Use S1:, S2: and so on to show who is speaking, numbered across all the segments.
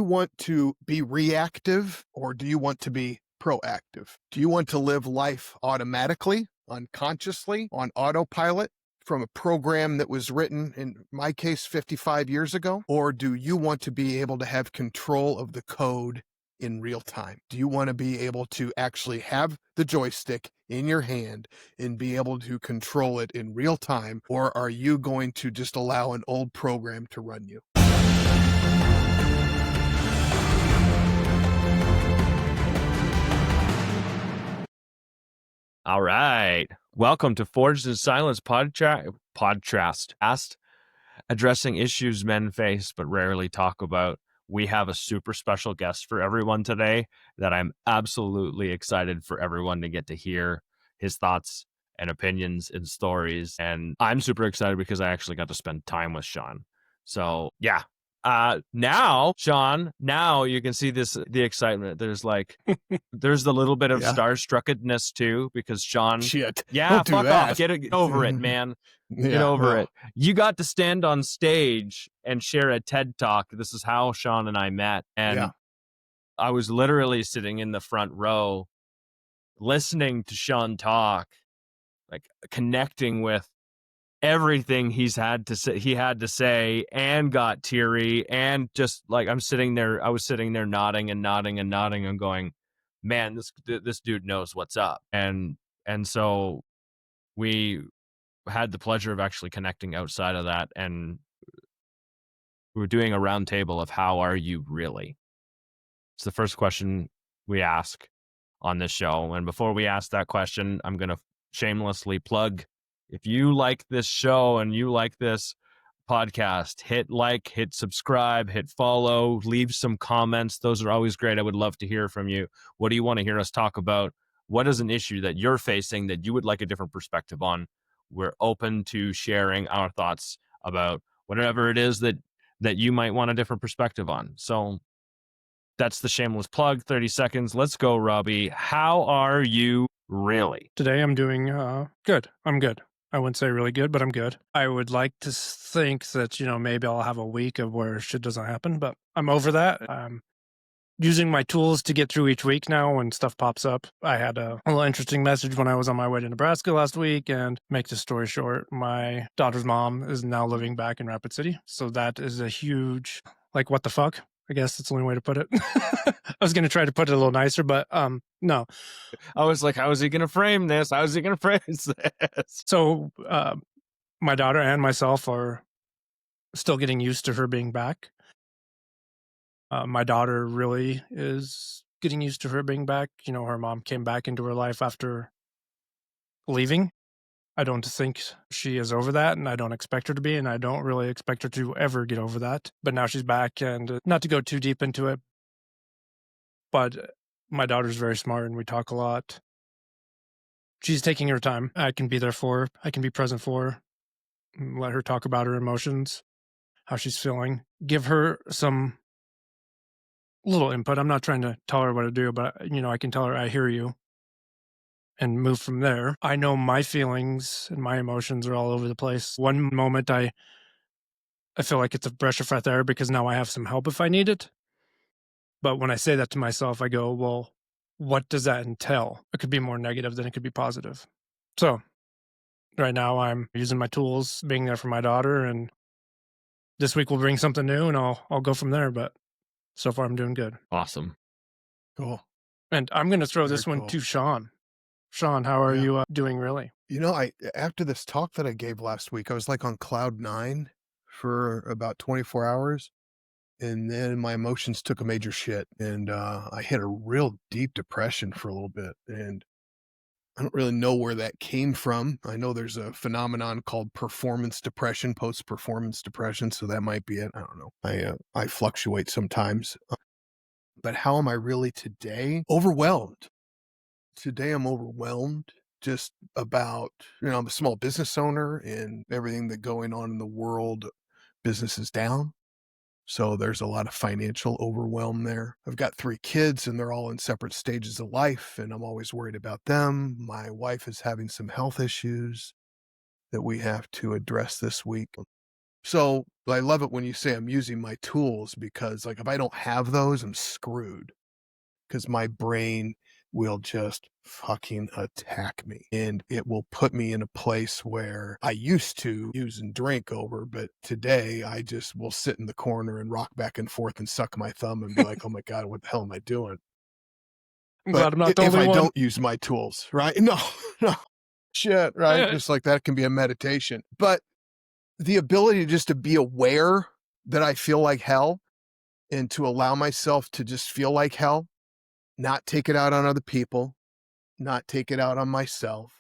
S1: you want to be reactive or do you want to be proactive? Do you want to live life automatically, unconsciously, on autopilot from a program that was written, in my case, 55 years ago? Or do you want to be able to have control of the code in real time? Do you want to be able to actually have the joystick in your hand and be able to control it in real time? Or are you going to just allow an old program to run you?
S2: All right. Welcome to Forged in Silence podcast, addressing issues men face but rarely talk about. We have a super special guest for everyone today that I'm absolutely excited for everyone to get to hear his thoughts and opinions and stories. And I'm super excited because I actually got to spend time with Sean. So yeah. Now, Sean, now you can see the excitement. There's the little bit of starstruckedness too, because Sean,
S1: Shit.
S2: yeah,
S1: Don't do
S2: fuck
S1: that.
S2: off. Get over it, man. Get
S1: Yeah,
S2: over
S1: well,
S2: it. You got to stand on stage and share a TED Talk. This is how Sean and I met. And
S1: yeah.
S2: I was literally sitting in the front row listening to Sean talk, like connecting with everything he had to say, and got teary, and just like I was sitting there nodding and going, man, this dude knows what's up. And so we had the pleasure of actually connecting outside of that, and we were doing a round table of how are you really? It's the first question we ask on this show. And before we ask that question, I'm going to shamelessly plug, if you like this show and you like this podcast, hit like, hit subscribe, hit follow, leave some comments. Those are always great. I would love to hear from you. What do you want to hear us talk about? What is an issue that you're facing that you would like a different perspective on? We're open to sharing our thoughts about whatever it is that you might want a different perspective on. So that's the shameless plug. 30 seconds. Let's go, Robbie. How are you really?
S3: Today I'm doing good. I'm good. I wouldn't say really good, but I'm good. I would like to think that, maybe I'll have a week of where shit doesn't happen, but I'm over that. I'm using my tools to get through each week now when stuff pops up. I had a little interesting message when I was on my way to Nebraska last week, and make the story short, my daughter's mom is now living back in Rapid City. So that is a huge, what the fuck? I guess that's the only way to put it. I was going to try to put it a little nicer, but no.
S2: I was like, how is he going to frame this? How is he going to phrase this?
S3: So my daughter and myself are still getting used to her being back. My daughter really is getting used to her being back. Her mom came back into her life after leaving. I don't think she is over that, and I don't expect her to be, and I don't really expect her to ever get over that. But now she's back, and not to go too deep into it, but my daughter's very smart, and we talk a lot. She's taking her time. I can be there for her. I can be present for her. Let her talk about her emotions, how she's feeling. Give her some little input. I'm not trying to tell her what to do, but, I can tell her, I hear you, and move from there. I know my feelings and my emotions are all over the place. One moment I feel like it's a breath of fresh air because now I have some help if I need it. But when I say that to myself, I go, well, what does that entail? It could be more negative than it could be positive. So right now I'm using my tools, being there for my daughter, and this week will bring something new, and I'll go from there. But so far I'm doing good.
S2: Awesome.
S1: Cool.
S3: And I'm going to throw
S1: Very
S3: this one
S1: cool.
S3: to Sean. Sean, how are you doing really?
S1: After this talk that I gave last week, I was like on cloud 9 for about 24 hours. And then my emotions took a major shit, and I hit a real deep depression for a little bit. And I don't really know where that came from. I know there's a phenomenon called performance depression, post-performance depression. So that might be it. I don't know. I fluctuate sometimes. But how am I really today? Overwhelmed. Today I'm overwhelmed just about, I'm a small business owner, and everything that's going on in the world, business is down. So there's a lot of financial overwhelm there. I've got 3 kids, and they're all in separate stages of life, and I'm always worried about them. My wife is having some health issues that we have to address this week. So, I love it when you say I'm using my tools because, like, if I don't have those, I'm screwed. Because my brain will just fucking attack me, and it will put me in a place where I used to use and drink over, but today I just will sit in the corner and rock back and forth and suck my thumb and be like, "Oh my god, what the hell am I doing?"
S3: I'm
S1: But
S3: glad I'm not the
S1: if
S3: only
S1: I
S3: one.
S1: don't use my tools, right? No, no, shit, right? Just like that can be a meditation. But the ability just to be aware that I feel like hell and to allow myself to just feel like hell, not take it out on other people, not take it out on myself,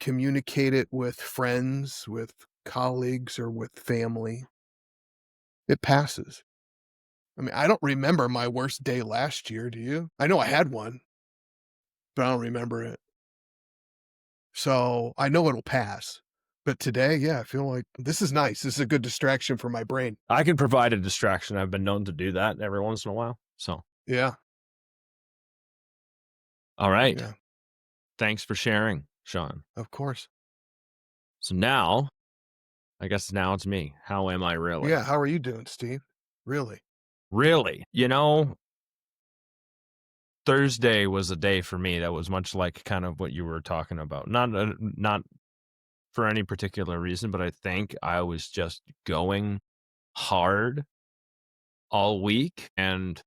S1: communicate it with friends, with colleagues, or with family. It passes. I mean, I don't remember my worst day last year. Do you? I know I had one, but I don't remember it. So I know it'll pass. But today, yeah, I feel like this is nice. This is a good distraction for my brain.
S2: I can provide a distraction. I've been known to do that every once in a while. So,
S1: Yeah.
S2: all right.
S1: Yeah.
S2: Thanks for sharing, Sean.
S1: Of course.
S2: So now, I guess now it's me. How am I really?
S1: Yeah. How are you doing, Steve? Really?
S2: Really? Thursday was a day for me that was much like kind of what you were talking about. Not for any particular reason, but I think I was just going hard all week, and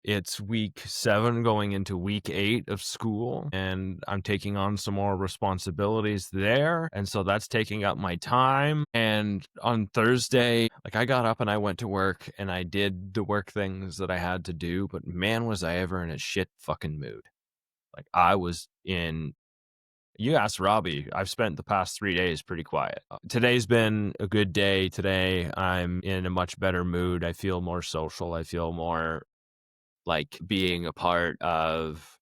S2: it's week 7 going into week 8 of school, and I'm taking on some more responsibilities there, and so that's taking up my time. And on Thursday, like, I got up and I went to work and I did the work things that I had to do, but man, was I ever in a shit fucking mood. Like, I was in you asked Robbie, I've spent the past 3 days pretty quiet. Today's been a good day. Today, I'm in a much better mood. I feel more social. I feel more like being a part of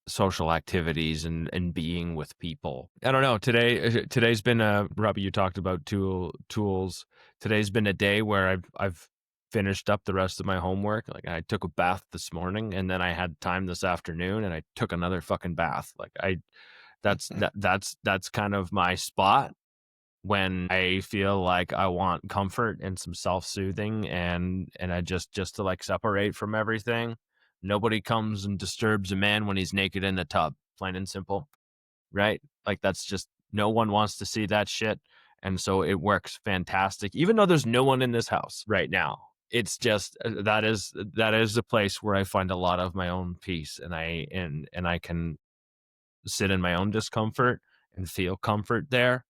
S2: social activities and being with people. I don't know. Today's been Robbie, you talked about tools. Today's been a day where I've finished up the rest of my homework. Like, I took a bath this morning, and then I had time this afternoon and I took another fucking bath. Like, that's kind of my spot when I feel like I want comfort and some self-soothing, and I just to, like, separate from everything. Nobody comes and disturbs a man when he's naked in the tub, plain and simple, right? Like, that's just no one wants to see that shit, and so it works fantastic. Even though there's no one in this house right now, it's just that is the place where I find a lot of my own peace, and I can sit in my own discomfort and feel comfort there.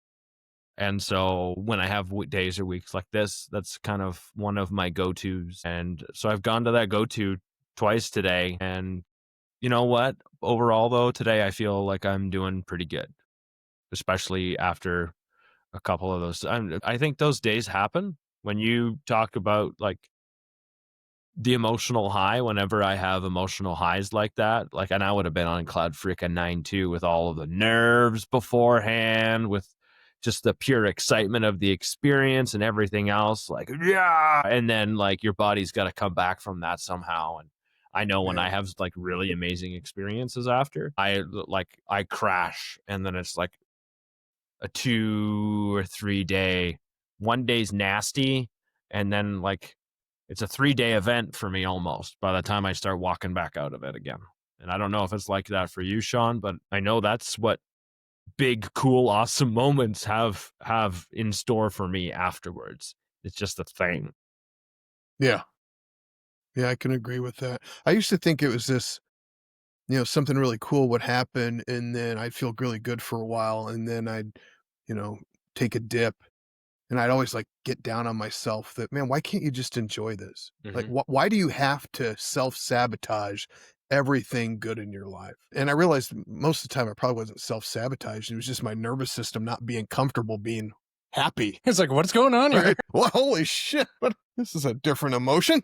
S2: And so when I have days or weeks like this, that's kind of one of my go-tos. And so I've gone to that go-to twice today. And you know what? Overall, though, today I feel like I'm doing pretty good, especially after a couple of those. I think those days happen when you talk about, like, the emotional high. Whenever I have emotional highs like that, like, and I would have been on cloud freaking 9 too, with all of the nerves beforehand, with just the pure excitement of the experience and everything else, like, yeah, and then, like, your body's got to come back from that somehow. And I know when I
S1: Yeah.
S2: have, like, really amazing experiences after, I crash, and then it's like a 2 or 3 day. One day's nasty, and then, like, it's a 3-day event for me almost by the time I start walking back out of it again. And I don't know if it's like that for you, Sean, but I know that's what big, cool, awesome moments have in store for me afterwards. It's just a thing.
S1: Yeah. Yeah. I can agree with that. I used to think it was this, something really cool would happen and then I'd feel really good for a while and then I'd, you know, take a dip and I'd always like get down on myself that, man, why can't you just enjoy this? Like,
S2: Mhm.
S1: why do you have to self sabotage everything good in your life? And I realized most of the time I probably wasn't self sabotaged. It was just my nervous system not being comfortable being happy.
S3: It's like, what's going on here?
S1: Right. Well, holy shit. This is a different emotion.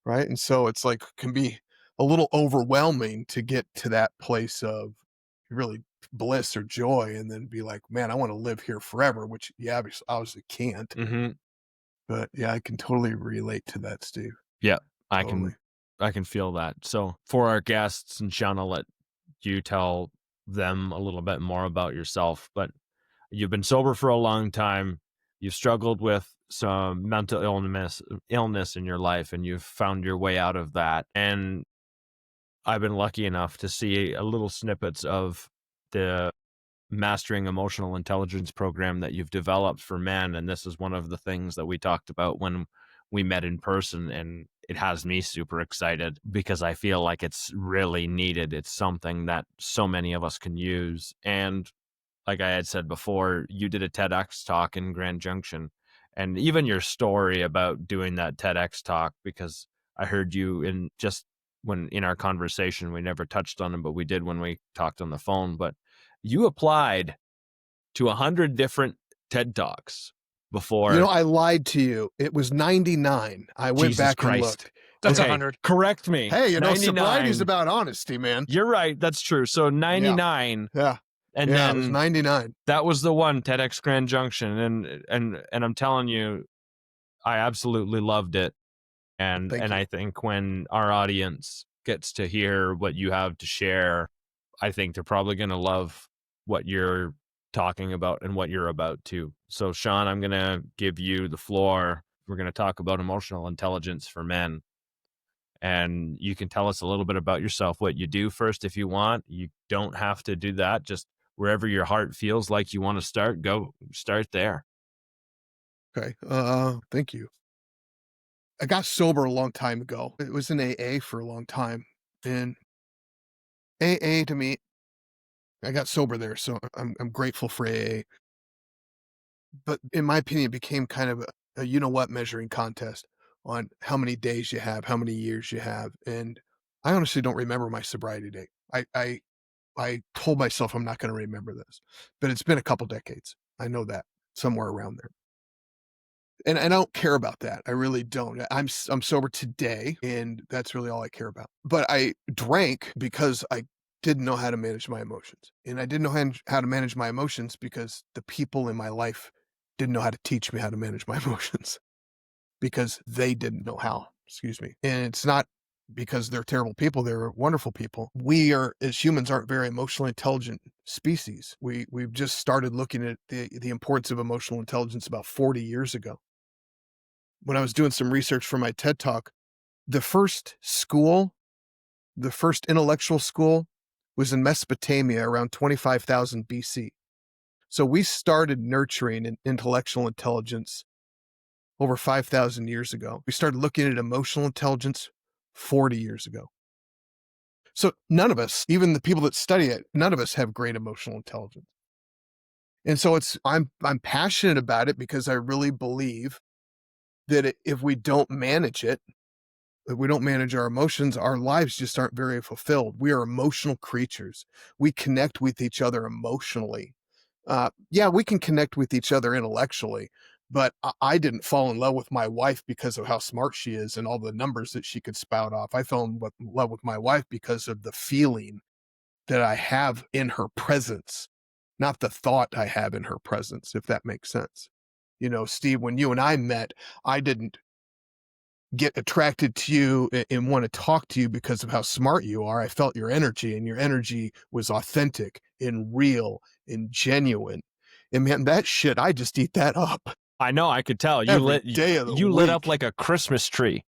S1: Right. And so it's like, can be a little overwhelming to get to that place of really bliss or joy and then be like, man, I want to live here forever, which you obviously can't.
S2: Mhm.
S1: But yeah, I can totally relate to that, Steve.
S2: Yeah, I
S1: Totally.
S2: can I can feel that. So for our guests, and Sean, I'll let you tell them a little bit more about yourself, but you've been sober for a long time. you've struggled with some mental illness in your life, and you've found your way out of that. And I've been lucky enough to see a little snippets of the Mastering Emotional Intelligence program that you've developed for men. And this is one of the things that we talked about when we met in person. And it has me super excited because I feel like it's really needed. It's something that so many of us can use. And like I had said before, you did a TEDx talk in Grand Junction, and even your story about doing that TEDx talk, because I heard you in our conversation, we never touched on it, but we did when we talked on the phone. But you applied to 100 different TED Talks before.
S1: I lied to you. It was 99. I went
S2: Jesus
S1: back and
S2: Christ.
S1: looked.
S3: That's
S2: Okay,
S3: 100.
S2: correct me.
S1: Hey,
S2: 99.
S1: sobriety's about honesty, man.
S2: You're right. That's true. So 99.
S1: Yeah.
S2: And
S1: yeah,
S2: then
S1: it was 99.
S2: that was the one, TEDx Grand Junction. And I'm telling you, I absolutely loved it. And
S1: Thank you.
S2: I think when our audience gets to hear what you have to share, I think they're probably going to love what you're talking about and what you're about too. So Sean, I'm going to give you the floor. We're going to talk about emotional intelligence for men. And you can tell us a little bit about yourself, what you do first if you want. You don't have to do that. Just wherever your heart feels like you want to start, go start there.
S1: Okay. Thank you. I got sober a long time ago. It was in AA for a long time. And AA to me, I got sober there, so I'm grateful for AA. But in my opinion, it became kind of a you know what measuring contest on how many days you have, how many years you have. And I honestly don't remember my sobriety date. I told myself I'm not going to remember this, but it's been a couple decades. I know that, somewhere around there. And I don't care about that. I really don't. I'm sober today, and that's really all I care about. But I drank because I didn't know how to manage my emotions. And I didn't know how to manage my emotions because the people in my life didn't know how to teach me how to manage my emotions because they didn't know how. Excuse me. And it's not because they're terrible people. They're wonderful people. We are, as humans, aren't very emotionally intelligent species. We've just started looking at the importance of emotional intelligence about 40 years ago. When I was doing some research for my TED Talk, the first intellectual school was in Mesopotamia around 25,000 BC. So we started nurturing an intellectual intelligence over 5,000 years ago. We started looking at emotional intelligence 40 years ago. So none of us, even the people that study it, none of us have great emotional intelligence. And so I'm passionate about it because I really believe that if we don't manage it, if we don't manage our emotions, our lives just aren't very fulfilled. We are emotional creatures. We connect with each other emotionally. Yeah, we can connect with each other intellectually, but I didn't fall in love with my wife because of how smart she is and all the numbers that she could spout off. I fell in love with my wife because of the feeling that I have in her presence, not the thought I have in her presence, if that makes sense. Steve, when you and I met, I didn't get attracted to you and want to talk to you because of how smart you are. I felt your energy, and your energy was authentic and real and genuine. And man, that shit, I just eat that up.
S2: I know, I could tell.
S1: Every day of the
S2: you lit
S1: week.
S2: up like a Christmas tree.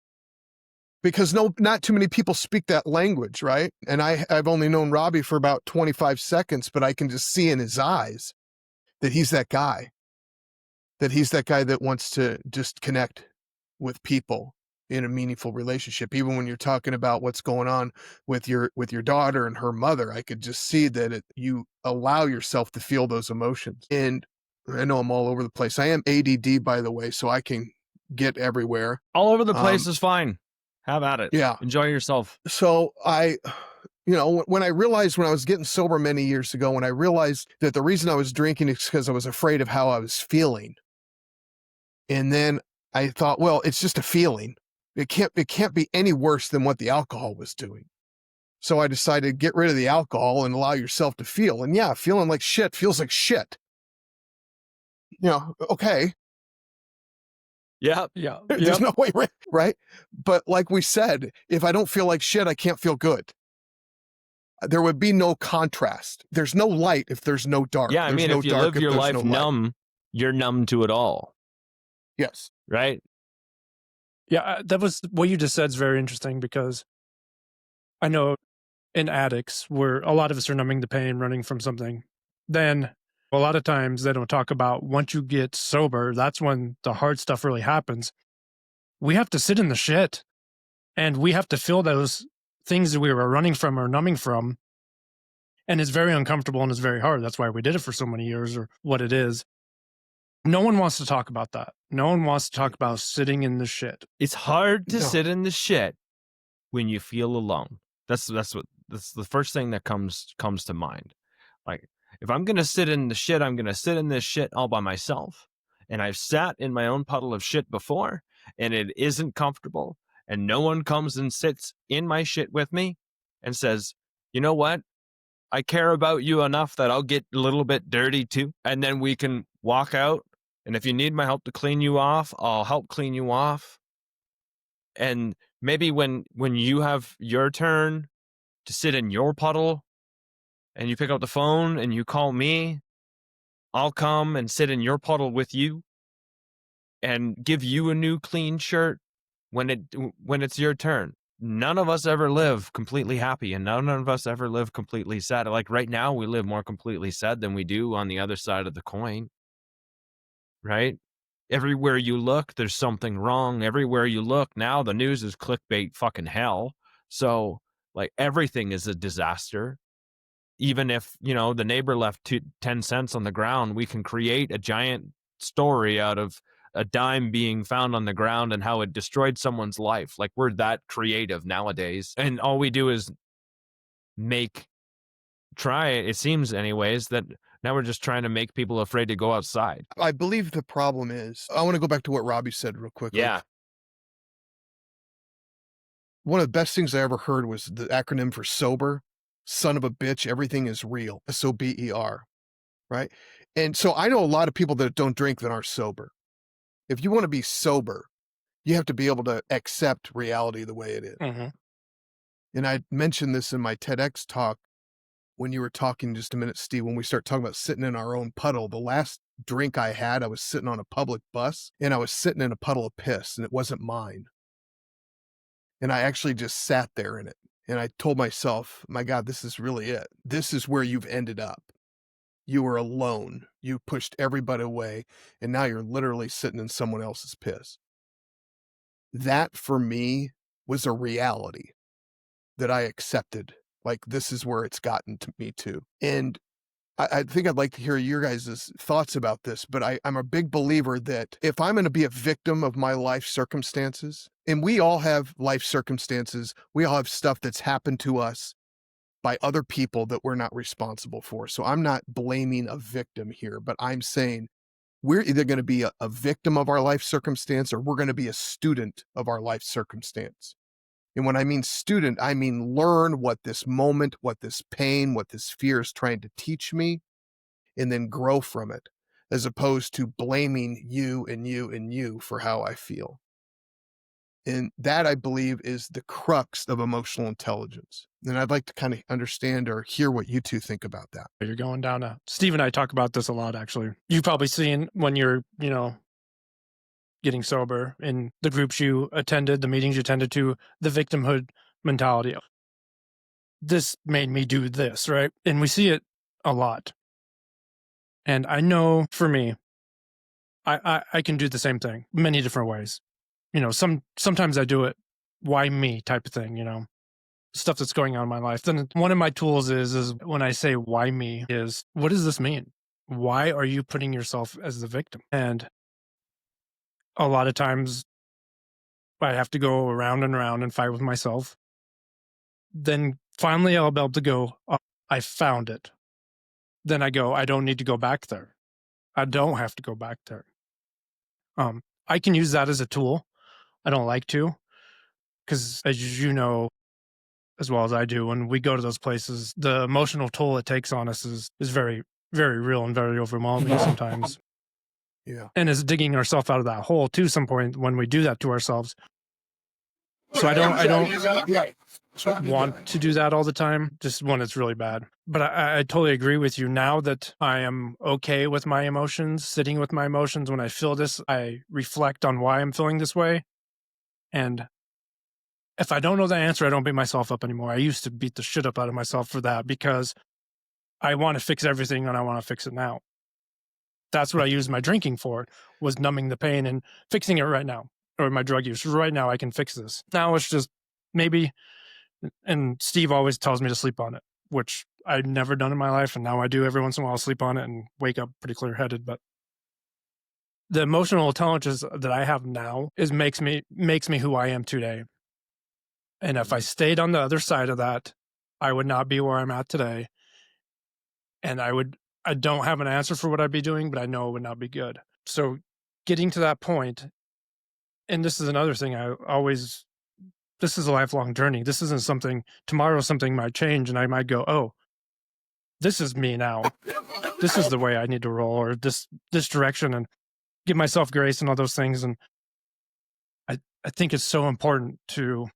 S1: Because not too many people speak that language, right? And I've only known Robbie for about 25 seconds, but I can just see in his eyes that he's that guy. That he's that guy that wants to just connect with people in a meaningful relationship. Even when you're talking about what's going on with your daughter and her mother, I could just see that you allow yourself to feel those emotions. And I know I'm all over the place. I am ADD, by the way, so I can get everywhere.
S2: All over the place is fine. Have at it.
S1: Yeah.
S2: Enjoy yourself.
S1: So when I realized when I was getting sober many years ago, when I realized that the reason I was drinking is because I was afraid of how I was feeling. And then I thought, well, it's just a feeling. It can't be any worse than what the alcohol was doing. So I decided to get rid of the alcohol and allow yourself to feel. And yeah, feeling like shit feels like shit. Okay.
S2: Yeah.
S1: There's no way, right? But like we said, if I don't feel like shit, I can't feel good. There would be no contrast. There's no light if there's no dark.
S2: Yeah, I mean, if you live your life numb, you're numb to it all.
S1: Yes.
S2: right?
S3: Yeah, that was what you just said is very interesting because I know in addicts where a lot of us are numbing the pain, running from something, then a lot of times they don't talk about once you get sober, that's when the hard stuff really happens. We have to sit in the shit and we have to feel those things that we were running from or numbing from. And it's very uncomfortable and it's very hard. That's why we did it for so many years or what it is. No one wants to talk about that. No one wants to talk about sitting in the shit.
S2: It's hard to
S1: No.
S2: sit in the shit when you feel alone. That's the first thing that comes to mind. Like, if I'm gonna sit in the shit, I'm gonna sit in this shit all by myself. And I've sat in my own puddle of shit before, and it isn't comfortable. And no one comes and sits in my shit with me and says, you know what? I care about you enough that I'll get a little bit dirty too. And then we can walk out. And if you need my help to clean you off, I'll help clean you off. And maybe when you have your turn to sit in your puddle and you pick up the phone and you call me, I'll come and sit in your puddle with you and give you a new clean shirt when it's your turn. None of us ever live completely happy, and none of us ever live completely sad. Like right now, we live more completely sad than we do on the other side of the coin, right? Everywhere you look, there's something wrong. Everywhere you look, now the news is clickbait fucking hell. So, like, everything is a disaster. Even if, the neighbor left 10 cents on the ground, we can create a giant story out of a dime being found on the ground and how it destroyed someone's life. Like, we're that creative nowadays. And all we do is it seems anyways, that now we're just trying to make people afraid to go outside.
S1: I believe the problem is, I want to go back to what Robbie said real quickly.
S2: Yeah.
S1: One of the best things I ever heard was the acronym for sober. Son of a bitch, everything is real. SOBER, right? And so I know a lot of people that don't drink that aren't sober. If you want to be sober, you have to be able to accept reality the way it is.
S3: Mm-hmm.
S1: And I mentioned this in my TEDx talk when you were talking just a minute, Steve, when we start talking about sitting in our own puddle. The last drink I had, I was sitting on a public bus and I was sitting in a puddle of piss and it wasn't mine. And I actually just sat there in it. And I told myself, my God, this is really it. This is where you've ended up. You were alone. You pushed everybody away. And now you're literally sitting in someone else's piss. That for me was a reality that I accepted. Like, this is where it's gotten to me too. And I think I'd like to hear your guys' thoughts about this, but I'm a big believer that if I'm going to be a victim of my life circumstances, and we all have life circumstances, we all have stuff that's happened to us by other people that we're not responsible for. So I'm not blaming a victim here, but I'm saying we're either going to be a victim of our life circumstance or we're going to be a student of our life circumstance. And when I mean student, I mean learn what this moment, what this pain, what this fear is trying to teach me, and then grow from it, as opposed to blaming you and you and you for how I feel. And that, I believe, is the crux of emotional intelligence. And I'd like to kind of understand or hear what you two think about that.
S3: You're going down Steve and I talk about this a lot, actually. You've probably seen when you're, getting sober in the groups you attended, the meetings you attended to, the victimhood mentality. This made me do this, right? And we see it a lot. And I know for me, I can do the same thing many different ways. Sometimes I do it, why me type of thing, stuff that's going on in my life. Then one of my tools is when I say why me is, what does this mean? Why are you putting yourself as the victim? And a lot of times I have to go around and around and fight with myself. Then finally I'll be able to go, oh, I found it. Then I go, I don't need to go back there. I don't have to go back there. I can use that as a tool. I don't like to, because as you know, as well as I do, when we go to those places, the emotional toll it takes on us is very, very real and very overwhelming sometimes.
S1: Yeah.
S3: And is digging ourselves out of that hole too, some point when we do that to ourselves. So I don't want to do that all the time, just when it's really bad. But I totally agree with you. Now that I am okay with my emotions, sitting with my emotions, when I feel this, I reflect on why I'm feeling this way. And if I don't know the answer, I don't beat myself up anymore. I used to beat the shit up out of myself for that because I want to fix everything and I want to fix it now. That's what I used my drinking for, was numbing the pain and fixing it right now, or my drug use. Right now, I can fix this. Now it's just maybe, and Steve always tells me to sleep on it, which I've never done in my life. And now I do every once in a while. I'll sleep on it and wake up pretty clear headed. But the emotional intelligence that I have now makes me who I am today. And if I stayed on the other side of that, I would not be where I'm at today. And I don't have an answer for what I'd be doing, but I know it would not be good. So getting to that point, and this is another thing this is a lifelong journey. This isn't something, tomorrow something might change and I might go, oh, this is me now. This is the way I need to roll, or this direction, and give myself grace and all those things. And I think it's so important to,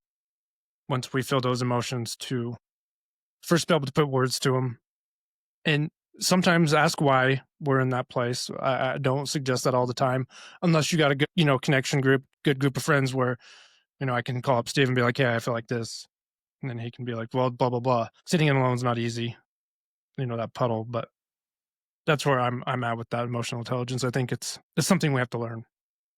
S3: once we feel those emotions, to first be able to put words to them, and sometimes ask why we're in that place. I don't suggest that all the time, unless you got a good, connection group, good group of friends where, I can call up Steve and be like, "Yeah, I feel like this," and then he can be like, "Well, blah blah blah." Sitting in alone is not easy, that puddle. But that's where I'm at with that emotional intelligence. I think it's something we have to learn.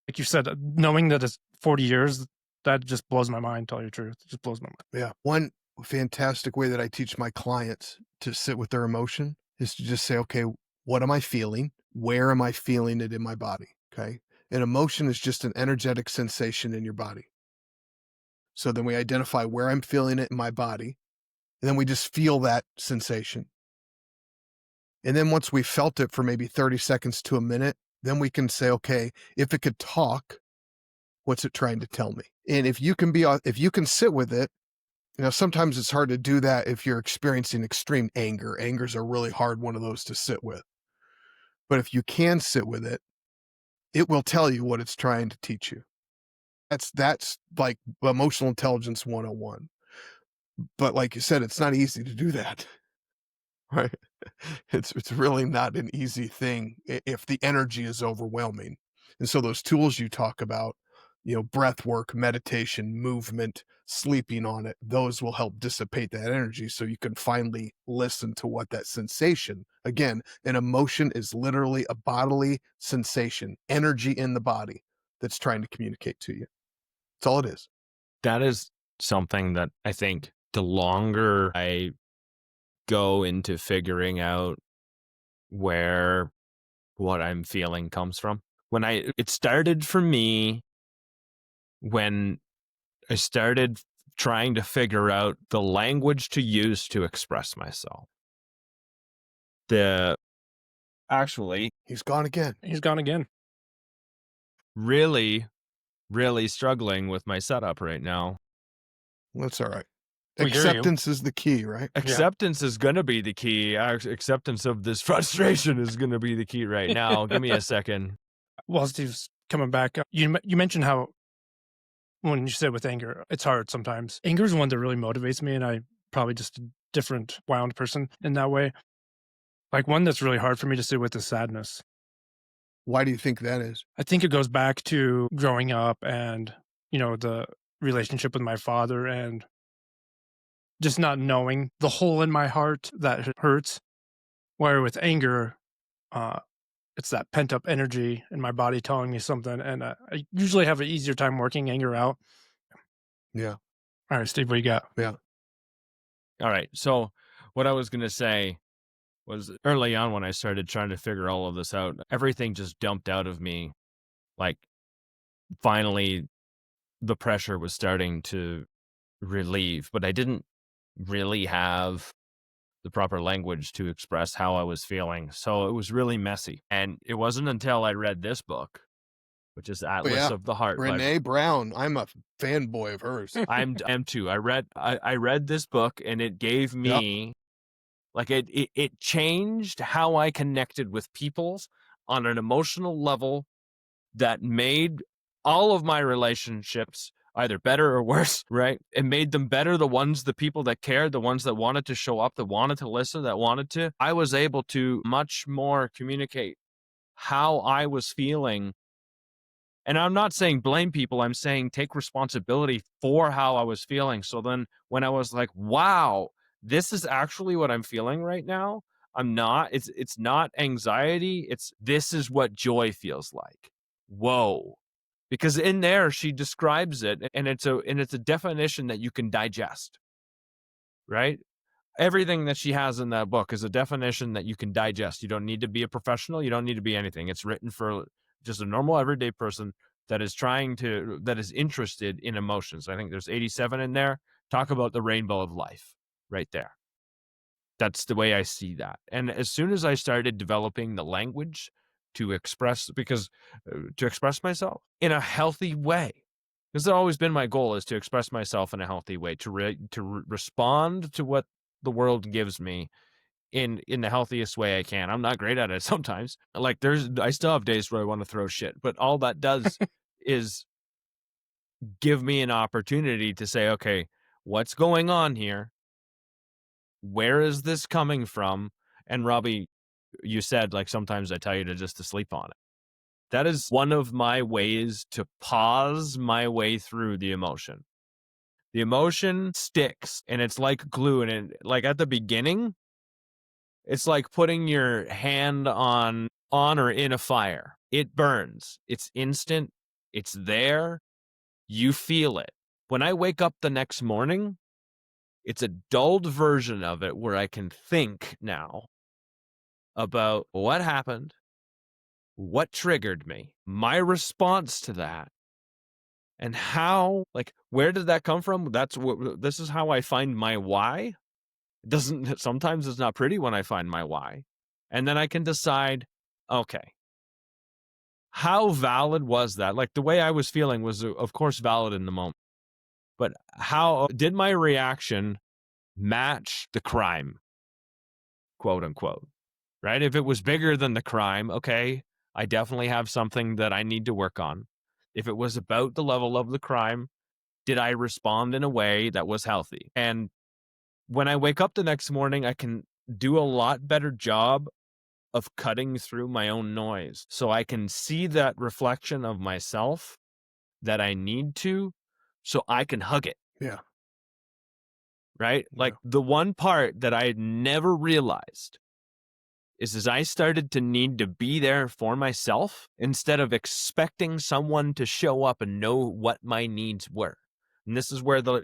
S3: Like you said, knowing that it's 40 years, that just blows my mind. To tell you the truth, it just blows my mind.
S1: Yeah. One fantastic way that I teach my clients to sit with their emotion is to just say, okay, what am I feeling? Where am I feeling it in my body? Okay. An emotion is just an energetic sensation in your body. So then we identify where I'm feeling it in my body, and then we just feel that sensation. And then once we've felt it for maybe 30 seconds to a minute, then we can say, okay, if it could talk, what's it trying to tell me? And if you can sit with it, sometimes it's hard to do that if you're experiencing extreme anger. Anger's a really hard one of those to sit with. But if you can sit with it, it will tell you what it's trying to teach you. That's like emotional intelligence 101. But like you said, it's not easy to do that. Right? It's really not an easy thing if the energy is overwhelming. And so those tools you talk about, breath work, meditation, movement, sleeping on it, those will help dissipate that energy so you can finally listen to what that sensation. Again, an emotion is literally a bodily sensation, energy in the body that's trying to communicate to you. That's all it is.
S2: That is something that I think the longer I go into figuring out where what I'm feeling comes from. It started for me when I started trying to figure out the language to use to express myself. Actually,
S1: He's gone again.
S3: He's gone again.
S2: Really, really struggling with my setup right now.
S1: That's all right.
S3: We hear you.
S1: Acceptance is the key, right?
S2: Acceptance is going to be the key. Acceptance of this frustration is going to be the key right now. Give me a second.
S3: While Steve's coming back, you mentioned how when you said with anger, it's hard sometimes. Anger is one that really motivates me, and I probably just a different wound person in that way. Like one that's really hard for me to sit with is sadness.
S1: Why do you think that is?
S3: I think it goes back to growing up and, the relationship with my father and just not knowing the hole in my heart that hurts. Where with anger, it's that pent up energy in my body telling me something. And I usually have an easier time working anger out.
S1: Yeah.
S3: All right, Steve, what you got?
S1: Yeah.
S2: All right. So what I was going to say was early on when I started trying to figure all of this out, everything just dumped out of me. Like finally the pressure was starting to relieve, but I didn't really have the proper language to express how I was feeling. So it was really messy. And it wasn't until I read this book, which is Atlas of the Heart.
S1: Brene Brown. I'm a fanboy of hers.
S2: I'm too. I read this book and it gave me like it changed how I connected with people on an emotional level that made all of my relationships either better or worse, right? It made them better. The people that cared, the ones that wanted to show up, that wanted to listen, that wanted to. I was able to much more communicate how I was feeling. And I'm not saying blame people. I'm saying take responsibility for how I was feeling. So then when I was like, wow, this is actually what I'm feeling right now. It's not anxiety. This is what joy feels like. Whoa. Because in there she describes it, and it's a definition that you can digest, right? Everything that she has in that book is a definition that you can digest. You don't need to be a professional. You don't need to be anything. It's written for just a normal everyday person that is interested in emotions. I think there's 87 in there. Talk about the rainbow of life right there. That's the way I see that. And as soon as I started developing the language to express, to express myself in a healthy way, this has always been my goal, is to express myself in a healthy way, to respond to what the world gives me in the healthiest way I can. I'm not great at it sometimes. Like I still have days where I want to throw shit, but all that does is give me an opportunity to say, okay, what's going on here? Where is this coming from? And Robbie, you said, like, sometimes I tell you to sleep on it. That is one of my ways to pause my way through the emotion. The emotion sticks and it's like glue. And like at the beginning, it's like putting your hand on or in a fire. It burns. It's instant. It's there. You feel it. When I wake up the next morning, it's a dulled version of it where I can think now about what happened, what triggered me, my response to that, and how, like, where did that come from? This is how I find my why. Sometimes it's not pretty when I find my why. And then I can decide, okay, how valid was that? Like, the way I was feeling was, of course, valid in the moment. But how did my reaction match the crime, quote unquote? Right? If it was bigger than the crime, okay, I definitely have something that I need to work on. If it was about the level of the crime, did I respond in a way that was healthy? And when I wake up the next morning, I can do a lot better job of cutting through my own noise. So I can see that reflection of myself that I need to, so I can hug it.
S1: Yeah.
S2: Right?
S1: Yeah.
S2: Like, the one part that I had never realized is as I started to need to be there for myself instead of expecting someone to show up and know what my needs were. And this is where the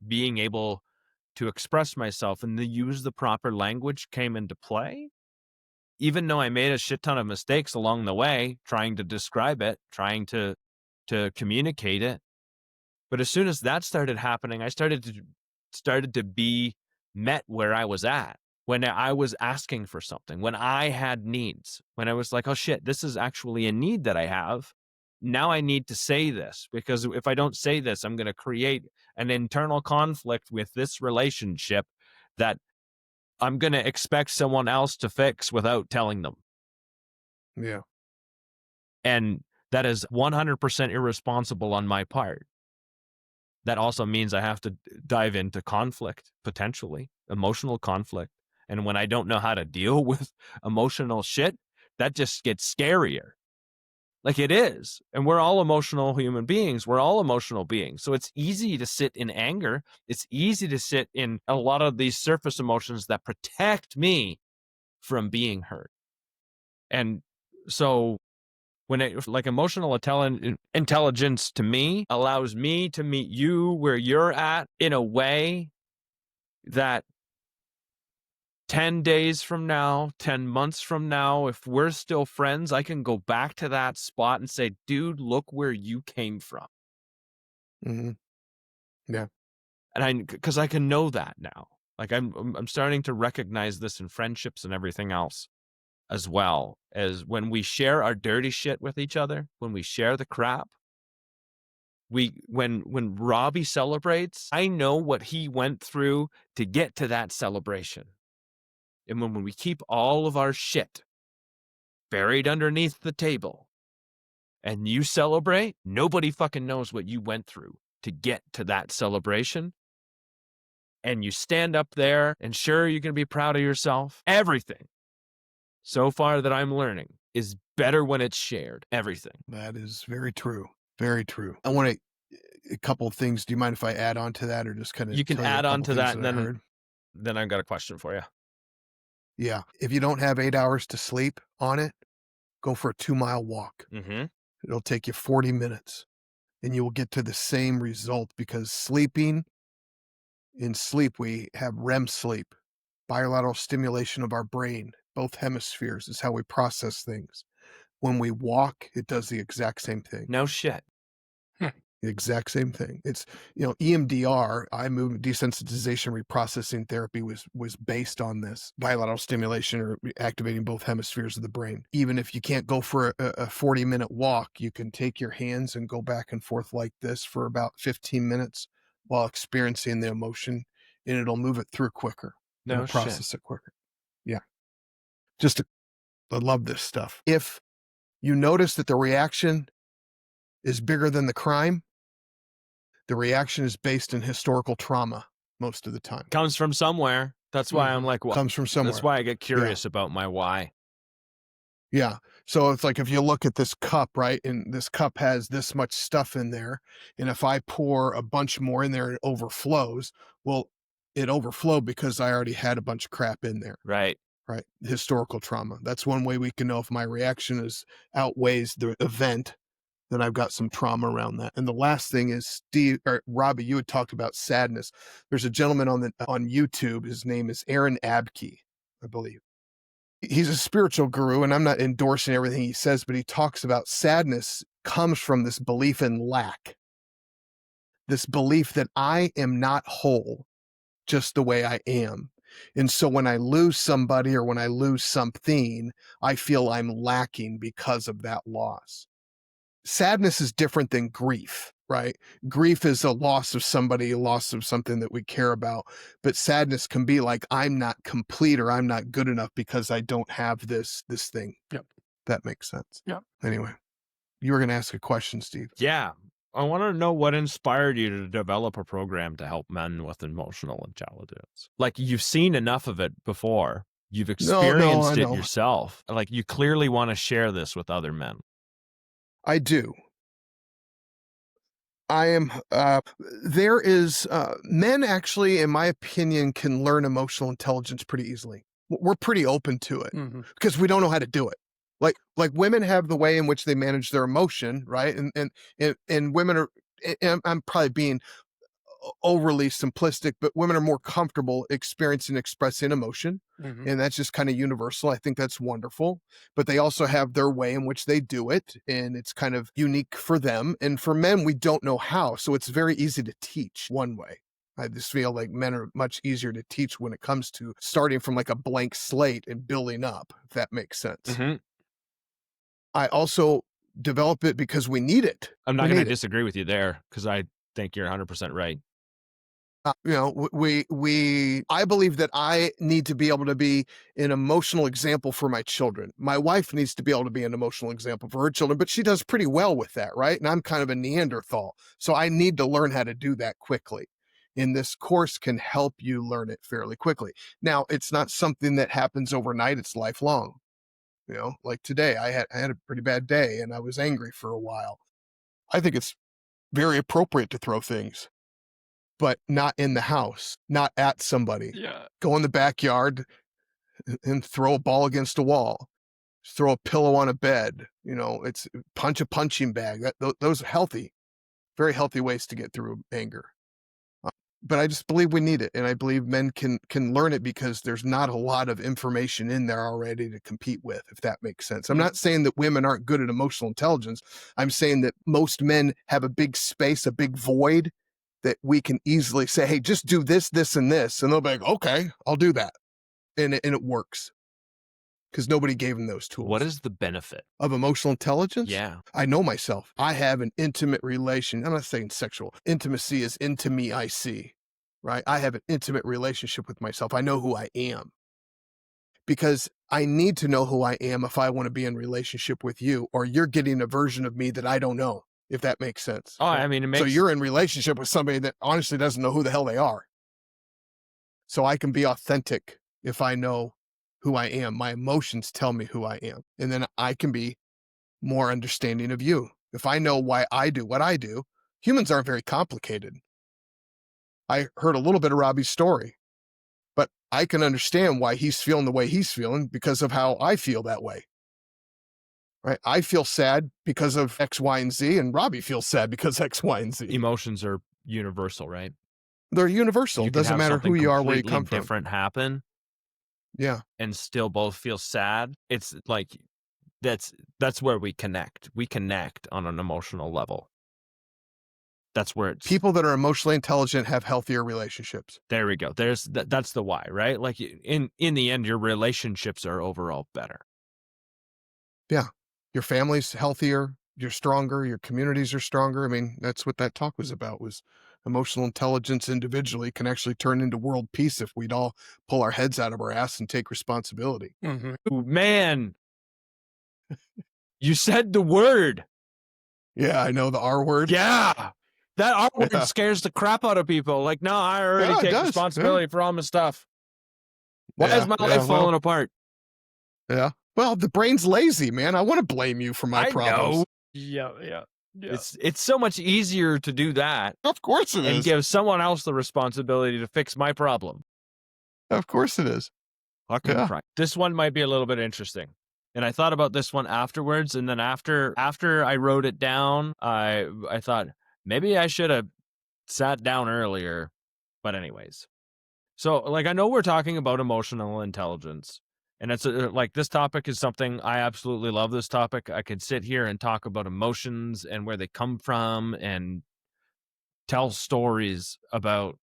S2: being able to express myself and to use the proper language came into play. Even though I made a shit ton of mistakes along the way, trying to describe it, trying to communicate it. But as soon as that started happening, I started to be met where I was at. When I was asking for something, when I had needs, when I was like, oh shit, this is actually a need that I have. Now I need to say this, because if I don't say this, I'm going to create an internal conflict with this relationship that I'm going to expect someone else to fix without telling them.
S1: Yeah.
S2: And that is 100% irresponsible on my part. That also means I have to dive into conflict, potentially emotional conflict. And when I don't know how to deal with emotional shit, that just gets scarier. Like, it is. And we're all emotional human beings. We're all emotional beings. So it's easy to sit in anger. It's easy to sit in a lot of these surface emotions that protect me from being hurt. And so like, emotional intelligence to me allows me to meet you where you're at in a way that 10 days from now, 10 months from now, if we're still friends, I can go back to that spot and say, dude, look where you came from.
S1: Mm-hmm. Yeah.
S2: And because I can know that now. Like, I'm starting to recognize this in friendships and everything else, as well as when we share our dirty shit with each other, when we share the crap. When Robbie celebrates, I know what he went through to get to that celebration. And when we keep all of our shit buried underneath the table and you celebrate, nobody fucking knows what you went through to get to that celebration. And you stand up there, and sure, you're going to be proud of yourself. Everything so far that I'm learning is better when it's shared. Everything.
S1: That is very true. Very true. I want a couple of things. Do you mind if I add on to that, or just kind of
S2: You can
S1: tell you a
S2: add on
S1: couple
S2: to
S1: things
S2: that,
S1: that I
S2: and
S1: heard?
S2: then I've got a question for you.
S1: Yeah. If you don't have 8 hours to sleep on it, go for a 2-mile walk.
S2: Mm-hmm.
S1: It'll take you 40 minutes, and you will get to the same result, because in sleep, we have REM sleep, bilateral stimulation of our brain. Both hemispheres is how we process things. When we walk, it does the exact same thing.
S2: No shit.
S1: The exact same thing. It's, EMDR, eye movement desensitization reprocessing therapy, was based on this bilateral stimulation, or activating both hemispheres of the brain. Even if you can't go for a 40-minute walk, you can take your hands and go back and forth like this for about 15 minutes while experiencing the emotion, and it'll move it through quicker.
S2: No
S1: It'll
S2: shit.
S1: process it quicker. Yeah. I love this stuff. If you notice that the reaction is bigger than the crime, the reaction is based in historical trauma most of the time.
S2: Comes from somewhere. That's why I'm like, what?
S1: Comes from somewhere.
S2: That's why I get curious about my why.
S1: Yeah. So it's like, if you look at this cup, right, and this cup has this much stuff in there, and if I pour a bunch more in there, it overflows. Well, it overflowed because I already had a bunch of crap in there,
S2: Right.
S1: right? Historical trauma. That's one way we can know if my reaction outweighs the event. Then I've got some trauma around that. And the last thing is, Robbie, you had talked about sadness. There's a gentleman on YouTube. His name is Aaron Abke, I believe. He's a spiritual guru, and I'm not endorsing everything he says, but he talks about sadness comes from this belief in lack, this belief that I am not whole just the way I am. And so when I lose somebody, or when I lose something, I feel I'm lacking because of that loss. Sadness is different than grief, right? Grief is a loss of somebody, a loss of something that we care about. But sadness can be like, I'm not complete, or I'm not good enough because I don't have this thing.
S3: Yep.
S1: That makes sense.
S3: Yep.
S1: Anyway, you were going to ask a question, Steve.
S2: Yeah. I want to know what inspired you to develop a program to help men with emotional intelligence. Like, you've seen enough of it before. You've experienced
S1: I
S2: it
S1: know.
S2: yourself. Like, you clearly want to share this with other men.
S1: I do. I am, there is, men actually, in my opinion, can learn emotional intelligence pretty easily. We're pretty open to it because we don't know how to do it. Like women have the way in which they manage their emotion, right? And women are, and I'm probably being overly simplistic, but women are more comfortable experiencing, expressing emotion. And that's just kind of universal. I think that's wonderful. But they also have their way in which they do it, and it's kind of unique for them. And for men, we don't know how. So it's very easy to teach one way. I just feel like men are much easier to teach when it comes to starting from like a blank slate and building up, if that makes sense. I also develop it because we need it.
S2: I'm not going to disagree with you there, because I think you're 100% right.
S1: I believe that I need to be able to be an emotional example for my children. My wife needs to be able to be an emotional example for her children, but she does pretty well with that, right? And I'm kind of a Neanderthal, so I need to learn how to do that quickly. And this course can help you learn it fairly quickly. Now, it's not something that happens overnight. It's lifelong. Like today, I had a pretty bad day, and I was angry for a while. I think it's very appropriate to throw things, but not in the house, not at somebody.
S3: Yeah.
S1: Go in the backyard and throw a ball against a wall. Throw a pillow on a bed. It's punch a punching bag. Those are healthy, very healthy ways to get through anger. But I just believe we need it, and I believe men can learn it because there's not a lot of information in there already to compete with, if that makes sense. I'm not saying that women aren't good at emotional intelligence. I'm saying that most men have a big space, a big void that we can easily say, hey, just do this, this, and this. And they'll be like, okay, I'll do that. And it works because nobody gave them those tools.
S2: What is the benefit
S1: of emotional intelligence?
S2: Yeah.
S1: I know myself. I have an intimate relation. I'm not saying sexual. Intimacy is into me, I see, right? I have an intimate relationship with myself. I know who I am. Because I need to know who I am if I want to be in relationship with you, or you're getting a version of me that I don't know, if that makes sense.
S2: Oh,
S1: Right?
S2: I mean, it
S1: So
S2: makes
S1: you're in relationship with somebody that honestly doesn't know who the hell they are. So I can be authentic if I know who I am. My emotions tell me who I am. And then I can be more understanding of you. If I know why I do what I do, humans aren't very complicated. I heard a little bit of Robbie's story, but I can understand why he's feeling the way he's feeling because of how I feel that way. Right? I feel sad because of X, Y, and Z, and Robbie feels sad because X, Y, and Z.
S2: emotions are universal, right?
S1: They're universal.
S2: You can
S1: Doesn't
S2: have
S1: matter who
S2: something
S1: you are, where you
S2: completely
S1: come from.
S2: different happen
S1: Yeah.
S2: and still both feel sad. It's like that's where we connect. We connect on an emotional level. That's where it's
S1: People that are emotionally intelligent have healthier relationships.
S2: there we go. That's the why, right? Like in the end, your relationships are overall better.
S1: Yeah. Your family's healthier, you're stronger, your communities are stronger. I mean, that's what that talk was about, was emotional intelligence individually can actually turn into world peace if we'd all pull our heads out of our ass and take responsibility.
S3: Mhm.
S2: Ooh, man, you said the word.
S1: Yeah, I know the R word.
S2: Yeah. That R word
S1: Yeah.
S2: scares the crap out of people. Like, no, I already
S1: Yeah, it
S2: take
S1: does.
S2: responsibility for all my stuff. Why
S1: Yeah,
S2: is my
S1: yeah,
S2: life
S1: well,
S2: falling apart?
S1: yeah. Well, the brain's lazy, man. I want to blame you for my
S2: I
S1: problems.
S2: know.
S3: Yeah.
S2: It's so much easier to do that
S1: Of course it
S2: and
S1: is.
S2: give someone else the responsibility to fix my problem.
S1: Of course it is.
S2: Fucking
S1: Yeah.
S2: Christ. This one might be a little bit interesting. And I thought about this one afterwards, and then after I wrote it down, I thought maybe I should have sat down earlier. But anyways. So, like, I know we're talking about emotional intelligence, and it's like this topic is something I absolutely love. This topic, I could sit here and talk about emotions and where they come from, and tell stories about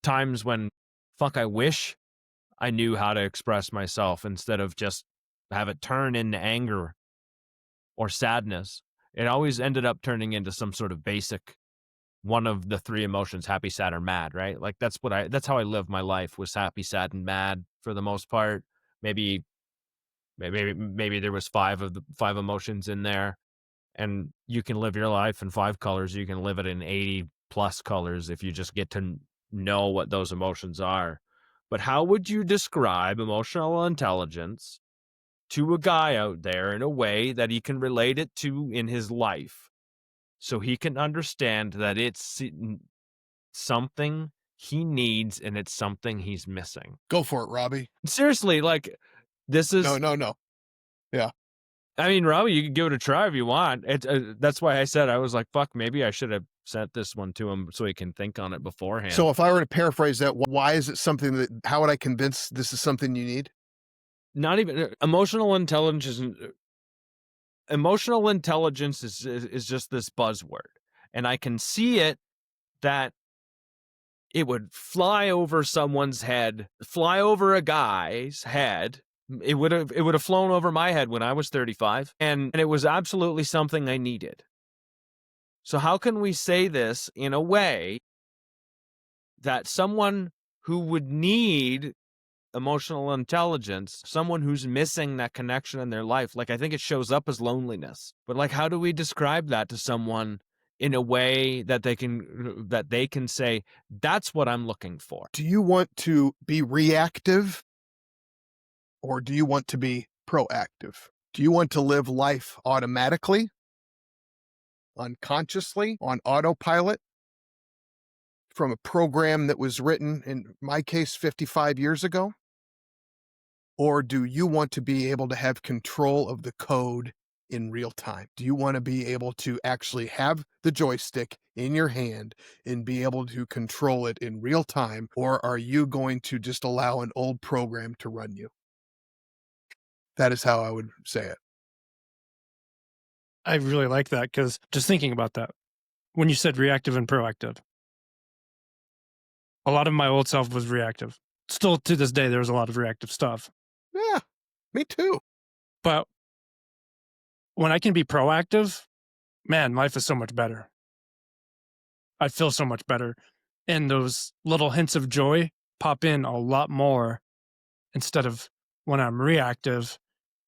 S2: times when, fuck, I wish I knew how to express myself instead of just have it turn into anger or sadness. It always ended up turning into some sort of basic one of the three emotions, happy, sad, or mad, right? Like that's how I lived my life, was happy, sad, and mad for the most part. Maybe there was five emotions in there, and you can live your life in 5 colors. You can live it in 80 plus colors if you just get to know what those emotions are. But how would you describe emotional intelligence to a guy out there in a way that he can relate it to in his life, so he can understand that it's something he needs and it's something he's missing?
S1: Go for it, Robbie.
S2: Seriously, like, this is,
S1: No. Yeah.
S2: I mean, Robbie, you can give it a try if you want. That's why I said, I was like, fuck, maybe I should have sent this one to him so he can think on it beforehand.
S1: So if I were to paraphrase that, why is it something that, how would I convince this is something you need?
S2: Not even emotional intelligence. Emotional intelligence is just this buzzword, and I can see it, that it would fly over someone's head, fly over a guy's head. It would have flown over my head when I was 35, and it was absolutely something I needed. So how can we say this in a way that someone who would need emotional intelligence, someone who's missing that connection in their life, like, I think it shows up as loneliness, but like, how do we describe that to someone in a way that they can say, that's what I'm looking for?
S1: Do you want to be reactive or do you want to be proactive? Do you want to live life automatically, unconsciously, on autopilot from a program that was written, in my case, 55 years ago? Or do you want to be able to have control of the code in real time? Do you want to be able to actually have the joystick in your hand and be able to control it in real time? Or are you going to just allow an old program to run you? That is how I would say it.
S3: I really like that, because just thinking about that, when you said reactive and proactive, a lot of my old self was reactive. Still to this day, there's a lot of reactive stuff.
S1: Yeah, me too.
S3: But when I can be proactive, man, life is so much better. I feel so much better. And those little hints of joy pop in a lot more instead of when I'm reactive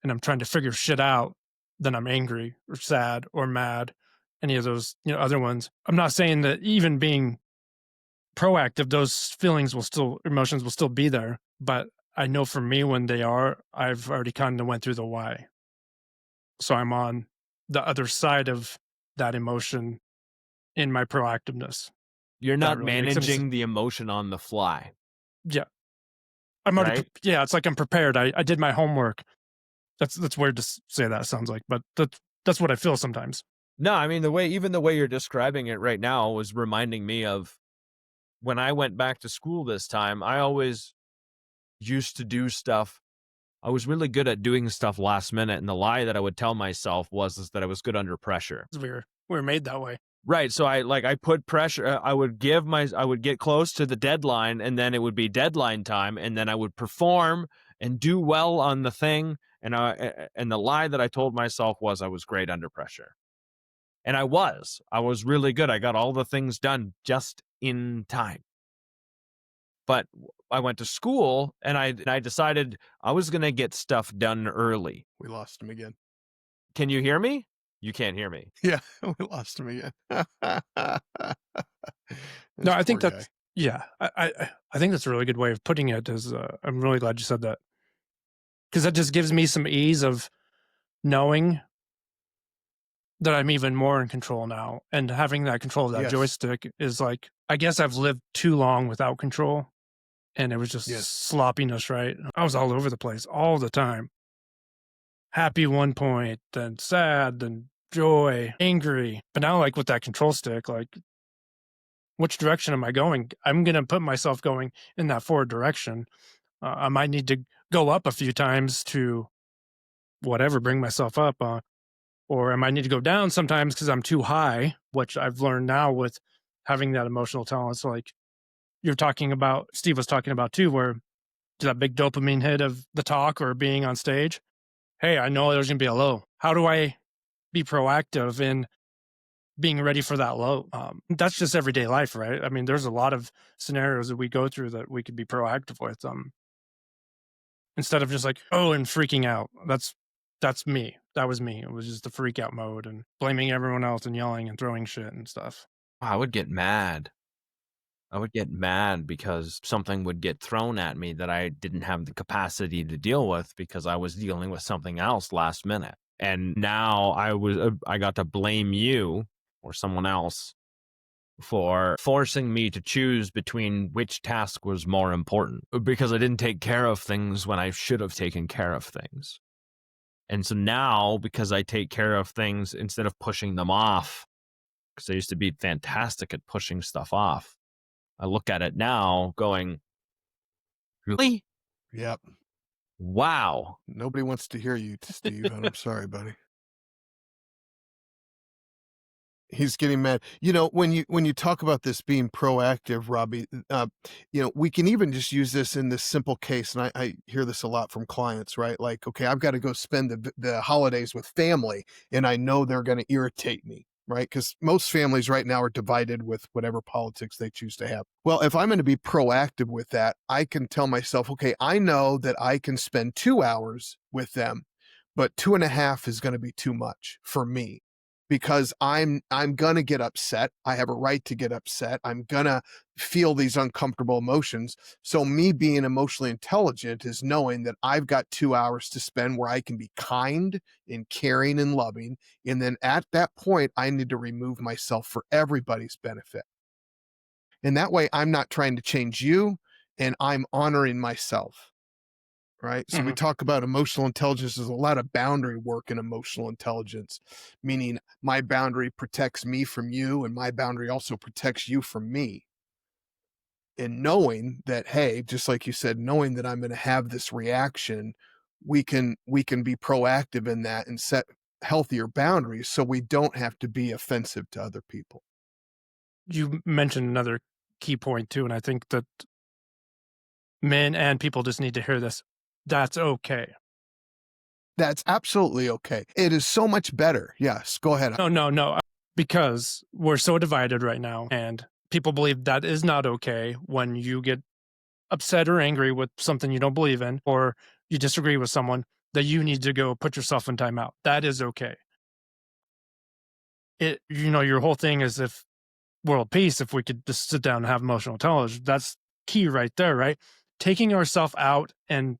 S3: and I'm trying to figure shit out, then I'm angry or sad or mad, any of those, other ones. I'm not saying that even being proactive, those emotions will still be there. But I know for me, when they are, I've already kind of went through the why. So I'm on the other side of that emotion in my proactiveness.
S2: You're
S3: That
S2: not
S3: really makes sense.
S2: managing the emotion on the fly,
S3: Yeah. I'm already,
S2: right?
S3: yeah, it's like I'm prepared. I did my homework. That's weird to say that, sounds like, but that's what I feel sometimes.
S2: No, I mean, even the way you're describing it right now was reminding me of when I went back to school this time. I always used to do stuff. I was really good at doing stuff last minute, and the lie that I would tell myself is that I was good under pressure.
S3: We're made that way.
S2: Right. So I put pressure. I would get close to the deadline, and then it would be deadline time, and then I would perform and do well on the thing. And the lie that I told myself was I was great under pressure. And I was really good. I got all the things done just in time. But I went to school and I decided I was going to get stuff done early.
S1: We lost him again.
S2: Can you hear me? You can't hear me.
S1: Yeah, we lost him again.
S3: No, I think that's, yeah, I think that's a really good way of putting it. Is I'm really glad you said that, because that just gives me some ease of knowing that I'm even more in control now, and having that control of that joystick is like, I guess I've lived too long without control, and it was just sloppiness, right? I was all over the place all the time. Happy one point, then sad, then joy, angry. But now, like with that control stick, like, which direction am I going? I'm going to put myself going in that forward direction. I might need to go up a few times to whatever, bring myself up. Or I might need to go down sometimes because I'm too high, which I've learned now with having that emotional talent. So like Steve was talking about too, where that big dopamine hit of the talk or being on stage. Hey, I know there's going to be a low. How do I be proactive in being ready for that low? That's just everyday life, right? I mean, there's a lot of scenarios that we go through that we could be proactive with. Instead of just like, and freaking out. That's me. That was me. It was just the freak out mode and blaming everyone else and yelling and throwing shit and stuff.
S2: I would get mad. I would get mad because something would get thrown at me that I didn't have the capacity to deal with because I was dealing with something else last minute. And now I got to blame you or someone else for forcing me to choose between which task was more important, because I didn't take care of things when I should have taken care of things. And so now, because I take care of things instead of pushing them off, because I used to be fantastic at pushing stuff off, I look at it now going, really?
S1: Yep.
S2: Wow.
S1: Nobody wants to hear you, Steve, and I'm sorry, buddy. He's getting mad. When you talk about this being proactive, Robbie, we can even just use this in this simple case, and I hear this a lot from clients, right? Like, okay, I've got to go spend the holidays with family, and I know they're going to irritate me, right? Because most families right now are divided with whatever politics they choose to have. Well, if I'm going to be proactive with that, I can tell myself, okay, I know that I can spend 2 hours with them, but 2.5 is going to be too much for me. Because I'm gonna get upset. I have a right to get upset. I'm gonna feel these uncomfortable emotions. So me being emotionally intelligent is knowing that I've got 2 hours to spend where I can be kind and caring and loving. And then at that point, I need to remove myself for everybody's benefit. And that way I'm not trying to change you, and I'm honoring myself. Right. So we talk about emotional intelligence. There's a lot of boundary work in emotional intelligence, meaning my boundary protects me from you, and my boundary also protects you from me. And knowing that, hey, just like you said, knowing that I'm going to have this reaction, we can be proactive in that and set healthier boundaries so we don't have to be offensive to other people.
S3: You mentioned another key point too, and I think that men and people just need to hear this. That's okay.
S1: That's absolutely okay. It is so much better. Yes, go ahead.
S3: No. Because we're so divided right now, and people believe that is not okay when you get upset or angry with something you don't believe in, or you disagree with someone, that you need to go put yourself in timeout. That is okay. Your whole thing is if world peace, if we could just sit down and have emotional intelligence, that's key right there, right? Taking ourselves out, and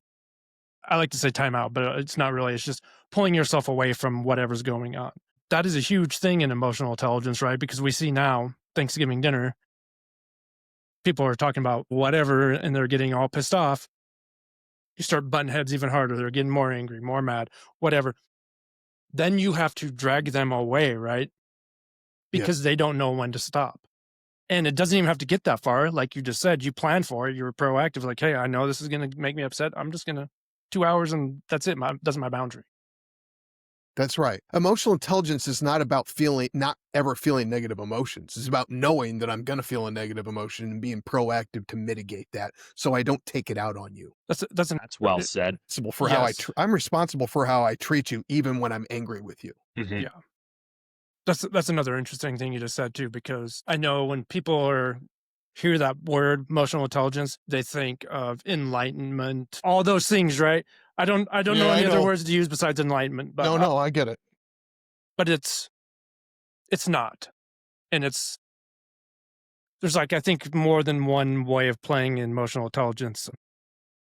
S3: I like to say timeout, but it's not really. It's just pulling yourself away from whatever's going on. That is a huge thing in emotional intelligence, right? Because we see now Thanksgiving dinner, people are talking about whatever and they're getting all pissed off. You start butting heads even harder. They're getting more angry, more mad, whatever. Then you have to drag them away, right? Because
S1: Yes.
S3: they don't know when to stop. And it doesn't even have to get that far. Like you just said, you plan for it. You're proactive. Like, hey, I know this is going to make me upset. I'm just going to 2 hours and that's it. That's my boundary.
S1: That's right. Emotional intelligence is not about not ever feeling negative emotions. It's about knowing that I'm going to feel a negative emotion and being proactive to mitigate that so I don't take it out on you.
S3: That's
S2: well said.
S1: I'm responsible for how I treat you even when I'm angry with you.
S2: Mhm.
S3: Yeah. That's another interesting thing you just said too, because I know when people hear that word emotional intelligence, they think of enlightenment, all those things, right? I don't know
S1: Yeah, I
S3: any other
S1: know.
S3: words to use besides enlightenment, but
S1: No, I get it.
S3: but it's not. And there's like, I think, more than one way of playing emotional intelligence.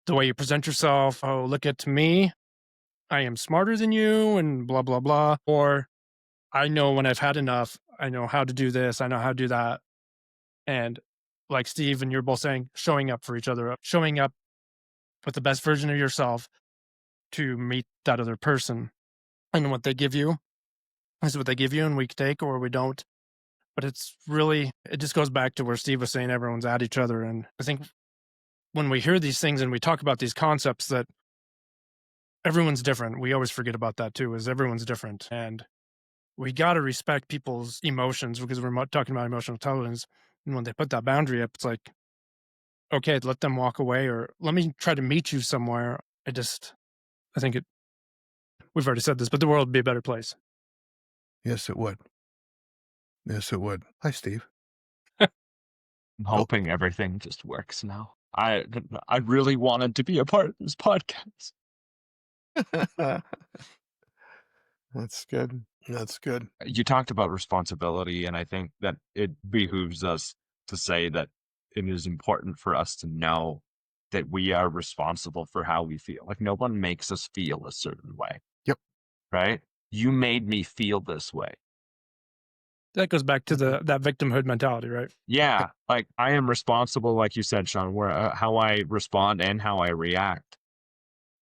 S3: The way you present yourself, oh, look at me, I am smarter than you, and blah, blah, blah. Or I know when I've had enough, I know how to do this, I know how to do that. And like Steve and you're both saying, showing up for each other, showing up with the best version of yourself to meet that other person. And what they give you is what they give you, and we take or we don't. But it just goes back to where Steve was saying everyone's at each other. And I think when we hear these things and we talk about these concepts that everyone's different, we always forget about that too, is everyone's different. And we got to respect people's emotions because we're talking about emotional intelligence. And when they put that boundary up, it's like, okay, let them walk away or let me try to meet you somewhere. I think we've already said this, but the world would be a better place.
S1: Yes, it would. Yes, it would. Hi, Steve.
S2: I'm hoping everything just works now. I really wanted to be a part of this podcast.
S1: That's good. That's good.
S2: You talked about responsibility, and I think that it behooves us to say that it is important for us to know that we are responsible for how we feel. Like, no one makes us feel a certain way.
S1: Yep.
S2: Right? You made me feel this way.
S3: That goes back to that victimhood mentality, right?
S2: Yeah. Like, I am responsible, like you said, Sean, where how I respond and how I react.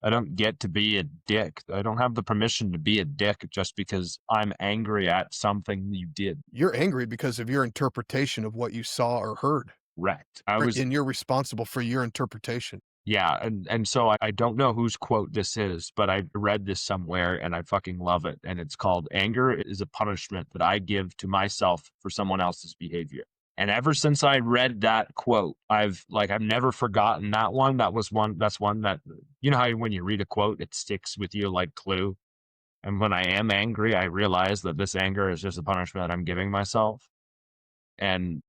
S2: I don't get to be a dick. I don't have the permission to be a dick just because I'm angry at something you did.
S1: You're angry because of your interpretation of what you saw or heard.
S2: Wrecked.
S1: And you're responsible for your interpretation.
S2: Yeah, and so I don't know whose quote this is, but I read this somewhere and I fucking love it. And it's called, "Anger is a punishment that I give to myself for someone else's behavior." And ever since I read that quote, I've never forgotten that one. That's one that, you know how when you read a quote, it sticks with you like glue. And when I am angry, I realize that this anger is just a punishment that I'm giving myself. And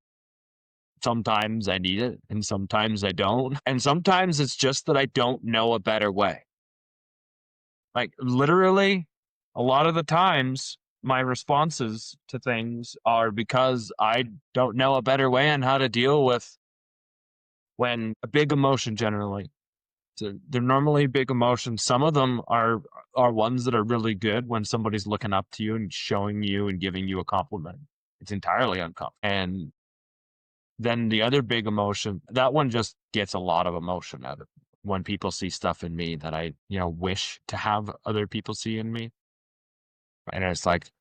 S2: sometimes I need it and sometimes I don't. And sometimes it's just that I don't know a better way. Like, literally, a lot of the times my responses to things are because I don't know a better way on how to deal with when a big emotion generally. So they're normally big emotions. Some of them are ones that are really good when somebody's looking up to you and showing you and giving you a compliment. It's entirely uncomfortable. And then the other big emotion, that one just gets a lot of emotion out of it. When people see stuff in me that I, wish to have other people see in me. And it's like,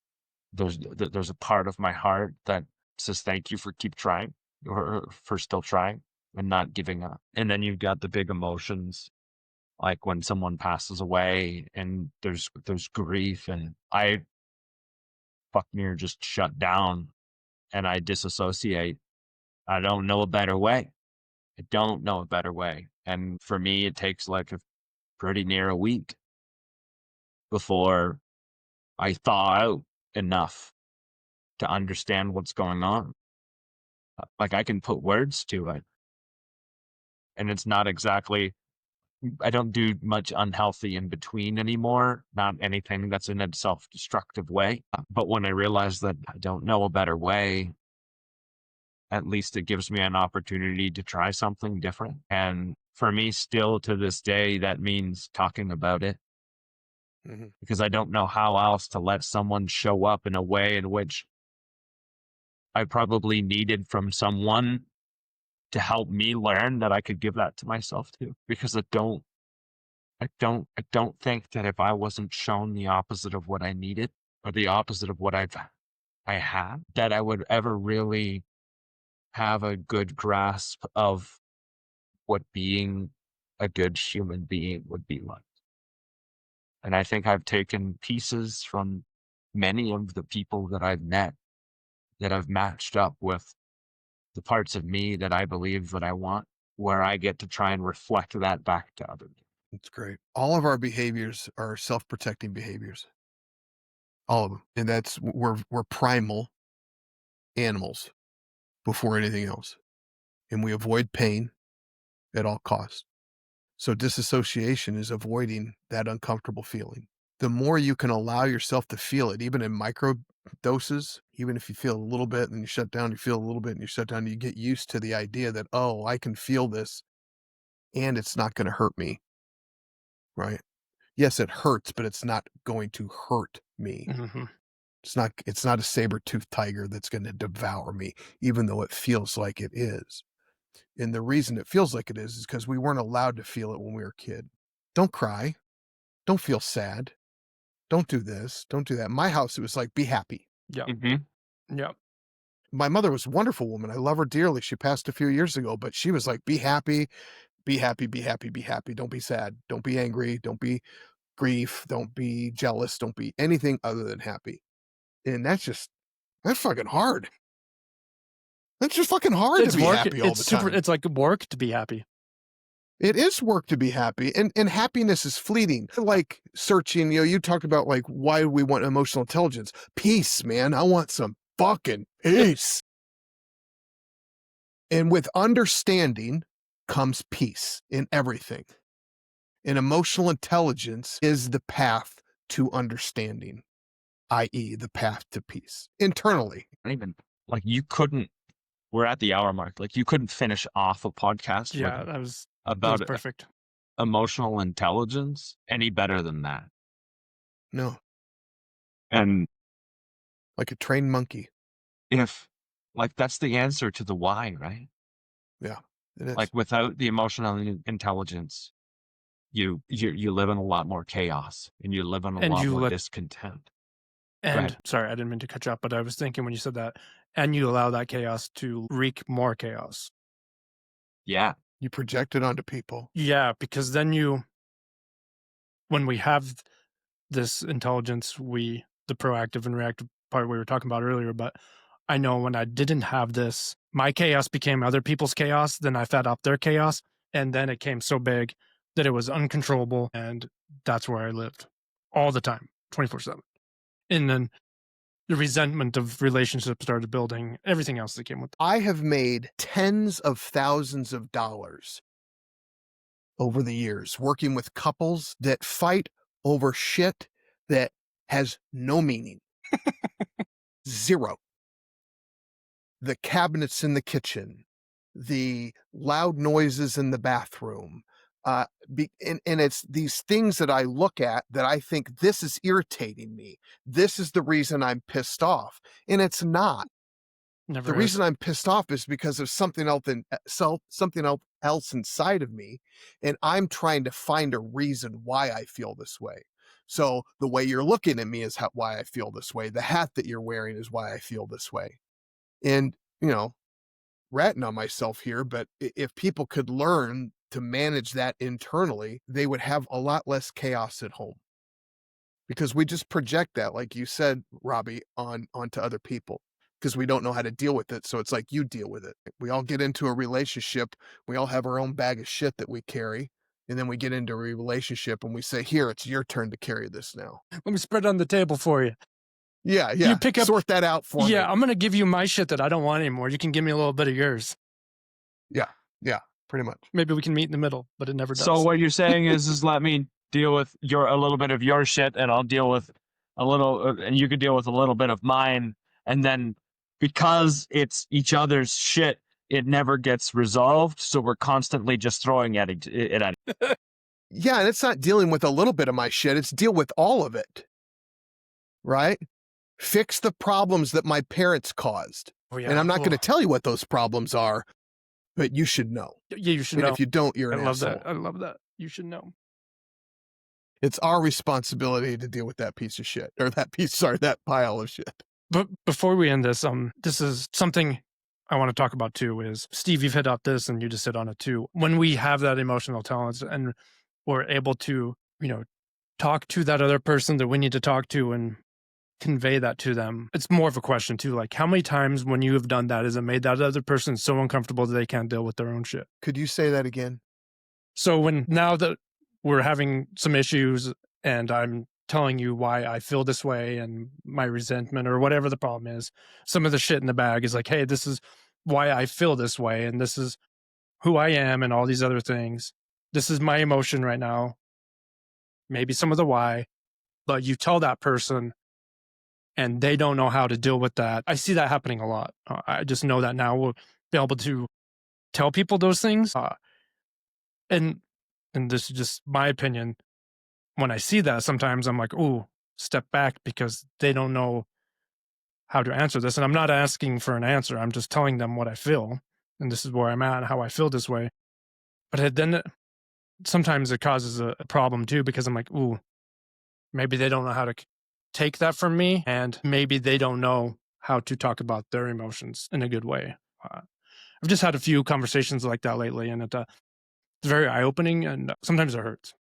S2: there's a part of my heart that says, thank you for keep trying or for still trying and not giving up. And then you've got the big emotions, like when someone passes away and there's grief and I fuck near just shut down and I disassociate. I don't know a better way. I don't know a better way. And for me, it takes like a pretty near a week before I thaw out enough to understand what's going on. Like, I can put words to it. And it's not exactly I don't do much unhealthy in between anymore. Not anything that's in a self-destructive way. But when I realize that I don't know a better way, at least it gives me an opportunity to try something different. And for me, still to this day, that means talking about it,
S1: Mhm.
S2: because I don't know how else to let someone show up in a way in which I probably needed from someone to help me learn that I could give that to myself too. Because I don't think that if I wasn't shown the opposite of what I needed or the opposite of what I had, that I would ever really have a good grasp of what being a good human being would be like. And I think I've taken pieces from many of the people that I've met that have matched up with the parts of me that I believe that I want, where I get to try and reflect that back to others.
S1: It's great. All of our behaviors are self-protecting behaviors. All of them. And that's we're primal animals before anything else. And we avoid pain at all costs. So disassociation is avoiding that uncomfortable feeling. The more you can allow yourself to feel it, even in micro doses, even if you feel a little bit and you shut down, you feel a little bit and you shut down, you get used to the idea that, oh, I can feel this and it's not going to hurt me. Right. Yes, it hurts, but it's not going to hurt me.
S3: Mm-hmm.
S1: It's not a saber-toothed tiger that's going to devour me, even though it feels like it is. And the reason it feels like it is because we weren't allowed to feel it when we were a kid. Don't cry. Don't feel sad. Don't do this. Don't do that. In my house, it was like, be happy.
S3: Yep.
S2: Mm-hmm.
S3: Yep.
S1: My mother was a wonderful woman. I love her dearly. She passed a few years ago, but she was like, be happy, be happy, be happy, be happy. Don't be sad. Don't be angry. Don't be grief. Don't be jealous. Don't be anything other than happy. And that's fucking hard. It's just fucking hard
S3: It's
S1: to be
S3: work.
S1: happy all
S3: It's
S1: the
S3: super.
S1: time.
S3: It's like work to be happy.
S1: It is work to be happy, and happiness is fleeting. Like searching, you talked about like why we want emotional intelligence. Peace, man. I want some fucking peace. And with understanding comes peace in everything. And emotional intelligence is the path to understanding, i.e., the path to peace internally.
S2: Not even like you couldn't. We're at the hour mark. Like you couldn't finish off a podcast
S3: Yeah,
S2: with
S3: that was
S2: about
S3: perfect.
S2: emotional intelligence any better than that.
S1: No,
S2: And
S1: like a trained monkey.
S2: if like that's the answer to the why, right?
S1: Yeah, it is.
S2: Like without the emotional intelligence, you live in a lot more chaos and you live in a
S3: And
S2: lot
S3: you
S2: more
S3: let
S2: discontent.
S3: and sorry, I didn't mean to cut you up, but I was thinking when you said that, and you allow that chaos to wreak more chaos.
S2: Yeah.
S1: You project it onto people.
S3: Yeah, because then when we have this intelligence, the proactive and reactive part we were talking about earlier, but I know when I didn't have this, my chaos became other people's chaos, then I fed off their chaos, and then it came so big that it was uncontrollable, and that's where I lived all the time, 24/7. And then the resentment of relationships started building, everything else that came with it.
S1: I have made tens of thousands of dollars over the years working with couples that fight over shit that has no meaning. Zero. The cabinets in the kitchen, the loud noises in the bathroom. And it's these things that I look at that I think this is irritating me. This is the reason I'm pissed off. And it's not.
S3: Never
S1: The
S3: is.
S1: reason I'm pissed off is because of something else inside of me, and I'm trying to find a reason why I feel this way. So the way you're looking at me is why I feel this way. The hat that you're wearing is why I feel this way. And, ratting on myself here, but if people could learn to manage that internally, they would have a lot less chaos at home. Because we just project that, like you said, Robbie, onto other people because we don't know how to deal with it. So it's like you deal with it. We all get into a relationship. We all have our own bag of shit that we carry. And then we get into a relationship and we say, here, it's your turn to carry this now.
S3: Let me spread it on the table for you.
S1: Yeah.
S3: You pick up,
S1: sort that out for me.
S3: yeah, I'm going to give you my shit that I don't want anymore. You can give me a little bit of yours.
S1: Yeah. pretty much.
S3: Maybe we can meet in the middle, but it never does.
S2: So what you're saying is let me deal with a little bit of your shit, and I'll deal with a little, and you can deal with a little bit of mine, and then because it's each other's shit, it never gets resolved. So we're constantly just throwing at it at
S1: Yeah, and it's not dealing with a little bit of my shit, it's deal with all of it. Right? Fix the problems that my parents caused.
S3: Oh, yeah.
S1: And I'm not going to tell you what those problems are, but you should know.
S3: Yeah, you should
S1: And
S3: know.
S1: if you don't, you're an asshole.
S3: That. I love that. You should know.
S1: It's our responsibility to deal with that piece of shit, or that pile of shit.
S3: But before we end this, this is something I want to talk about too, is Steve, you've hit up this and you just hit on it too. When we have that emotional talents and we're able to, talk to that other person that we need to talk to and convey that to them, it's more of a question too. Like, how many times when you have done that, has it made that other person so uncomfortable that they can't deal with their own shit?
S1: Could you say that again?
S3: So now that we're having some issues and I'm telling you why I feel this way and my resentment or whatever the problem is, some of the shit in the bag is like, hey, this is why I feel this way. And this is who I am and all these other things. This is my emotion right now. Maybe some of the why, but you tell that person and they don't know how to deal with that. I see that happening a lot. I just know that now we'll be able to tell people those things. And this is just my opinion. When I see that, sometimes I'm like, ooh, step back, because they don't know how to answer this. And I'm not asking for an answer. I'm just telling them what I feel. And this is where I'm at, how I feel this way. But then sometimes it causes a problem too, because I'm like, ooh, maybe they don't know how to take that from me. And maybe they don't know how to talk about their emotions in a good way. I've just had a few conversations like that lately, and it's very eye-opening, and sometimes it hurts.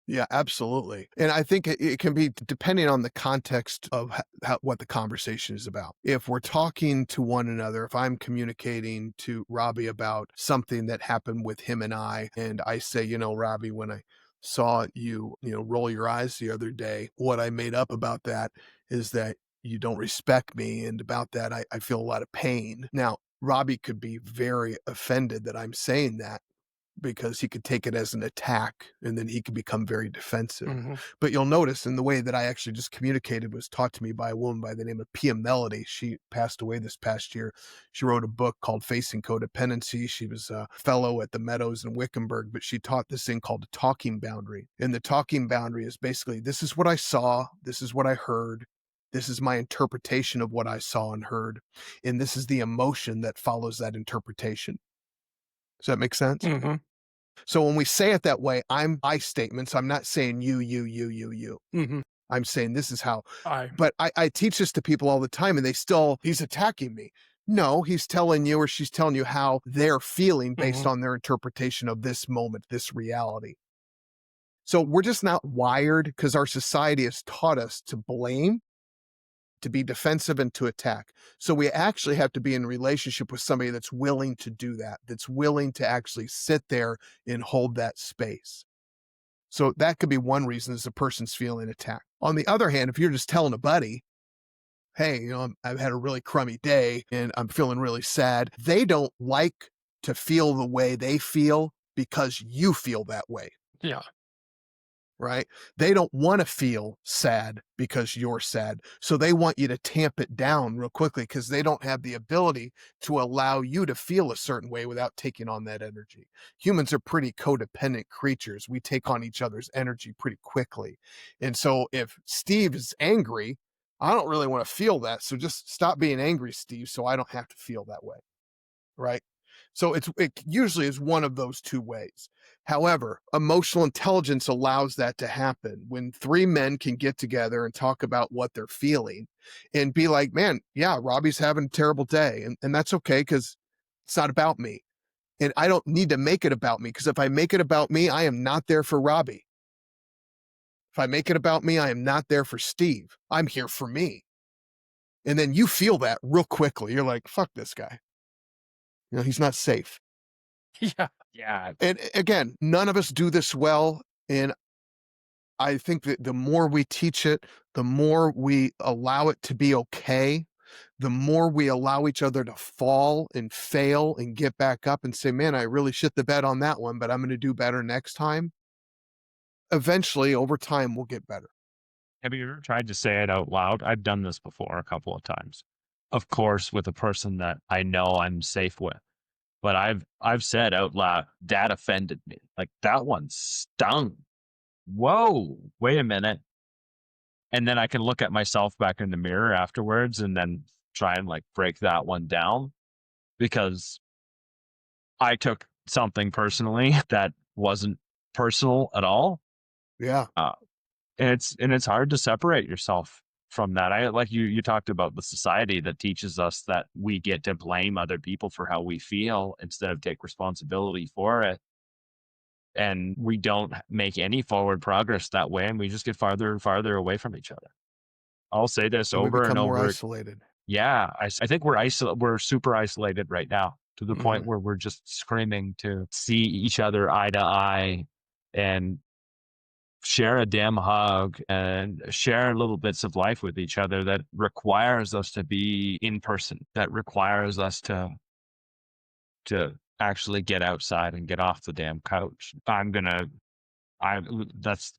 S1: Yeah, absolutely. And I think it can be depending on the context of what the conversation is about. If we're talking to one another, if I'm communicating to Robbie about something that happened with him and I say, Robbie, when I saw you, roll your eyes the other day, what I made up about that is that you don't respect me. And about that, I feel a lot of pain. Now, Robbie could be very offended that I'm saying that, because he could take it as an attack and then he could become very defensive.
S3: Mm-hmm.
S1: But you'll notice in the way that I actually just communicated was taught to me by a woman by the name of Pia Melody. She passed away this past year. She wrote a book called Facing Codependency. She was a fellow at the Meadows in Wickenburg, but she taught this thing called a talking boundary. And the talking boundary is basically, this is what I saw, this is what I heard, this is my interpretation of what I saw and heard, and this is the emotion that follows that interpretation. Does that make sense?
S3: Mm-hmm.
S1: So when we say it that way, I'm I statements. I'm not saying you.
S3: Mm-hmm.
S1: I'm saying this is how. But I teach this to people all the time, and he's attacking me. No, he's telling you, or she's telling you how they're feeling based on their interpretation of this moment, this reality. So we're just not wired, because our society has taught us to blame, to be defensive, and to attack. So we actually have to be in a relationship with somebody that's willing to do that, that's willing to actually sit there and hold that space. So that could be one reason, is the person's feeling attacked. On the other hand, if you're just telling a buddy, hey, I've had a really crummy day and I'm feeling really sad, they don't like to feel the way they feel because you feel that way.
S3: Yeah.
S1: Right? They don't want to feel sad because you're sad. So they want you to tamp it down real quickly, because they don't have the ability to allow you to feel a certain way without taking on that energy. Humans are pretty codependent creatures. We take on each other's energy pretty quickly. And so if Steve is angry, I don't really want to feel that. So just stop being angry, Steve, so I don't have to feel that way. Right? So it usually is one of those two ways. However, emotional intelligence allows that to happen when three men can get together and talk about what they're feeling and be like, man, yeah, Robbie's having a terrible day. And that's okay, because it's not about me. And I don't need to make it about me, because if I make it about me, I am not there for Robbie. If I make it about me, I am not there for Steve. I'm here for me. And then you feel that real quickly. You're like, fuck this guy. He's not safe.
S3: Yeah.
S2: Yeah.
S1: And again, none of us do this well. And I think that the more we teach it, the more we allow it to be okay, the more we allow each other to fall and fail and get back up and say, man, I really shit the bed on that one, but I'm going to do better next time. Eventually, over time, we'll get better.
S4: Have you ever tried to say it out loud? I've done this before a couple of times. Of course, with a person that I know I'm safe with. But I've said out loud, that offended me. Like, that one stung. Whoa, wait a minute. And then I can look at myself back in the mirror afterwards and then try and like break that one down, because I took something personally that wasn't personal at all.
S1: Yeah.
S4: And it's hard to separate yourself from that. I like you talked about the society that teaches us that we get to blame other people for how we feel instead of take responsibility for it. And we don't make any forward progress that way, and we just get farther and farther away from each other. I'll say this
S1: And we
S4: over and
S1: become more
S4: over.
S1: isolated.
S4: Yeah, I think we're super isolated right now, to the point
S1: Mhm.
S4: where we're just screaming to see each other eye to eye and share a damn hug and share little bits of life with each other that requires us to be in person, that requires us to actually get outside and get off the damn couch.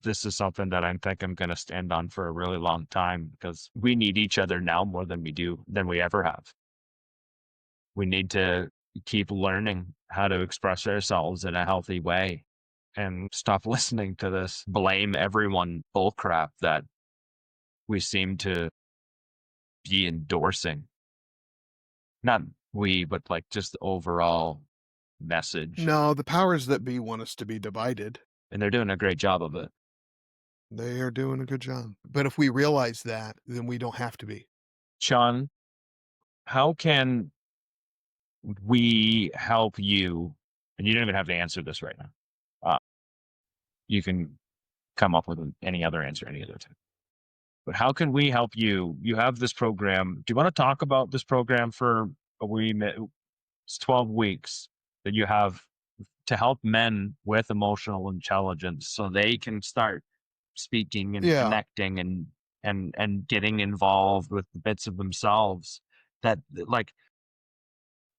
S4: This is something that I think I'm gonna stand on for a really long time, because we need each other now more than we ever have. We need to keep learning how to express ourselves in a healthy way and stop listening to this blame everyone bullcrap that we seem to be endorsing. Not we, but like just the overall message.
S1: No, the powers that be want us to be divided.
S4: And they're doing a great job of it.
S1: They are doing a good job. But if we realize that, then we don't have to be.
S4: Sean, how can we help you? And you don't even have to answer this right now. You can come up with any other answer any other time. But how can we help you? You have this program. Do you want to talk about this program for it's 12 weeks that you have to help men with emotional intelligence so they can start speaking and
S1: Yeah.
S4: connecting and getting involved with bits of themselves that, like,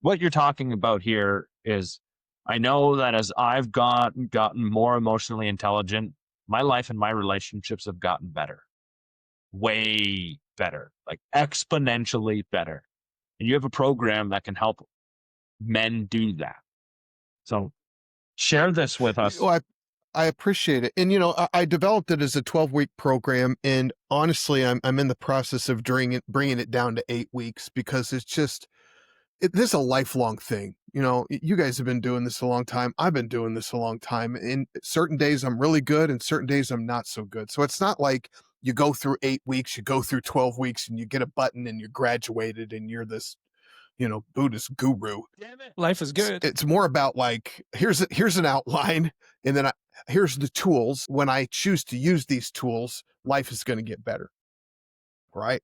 S4: what you're talking about here is, I know that as I've gotten more emotionally intelligent, my life and my relationships have gotten better, way better, like exponentially better. And you have a program that can help men do that. So share this with us.
S1: Well, I appreciate it. And, I developed it as a 12-week program. And honestly, I'm in the process of bringing it down to 8 weeks, because it's just, this is a lifelong thing. You guys have been doing this a long time. I've been doing this a long time. And certain days I'm really good and certain days I'm not so good. So it's not like you go through 8 weeks, you go through 12 weeks and you get a button and you're graduated and you're this, Buddhist guru.
S4: Damn it.
S3: Life is good.
S1: It's more about like, here's an outline, and then here's the tools. When I choose to use these tools, life is going to get better. Right.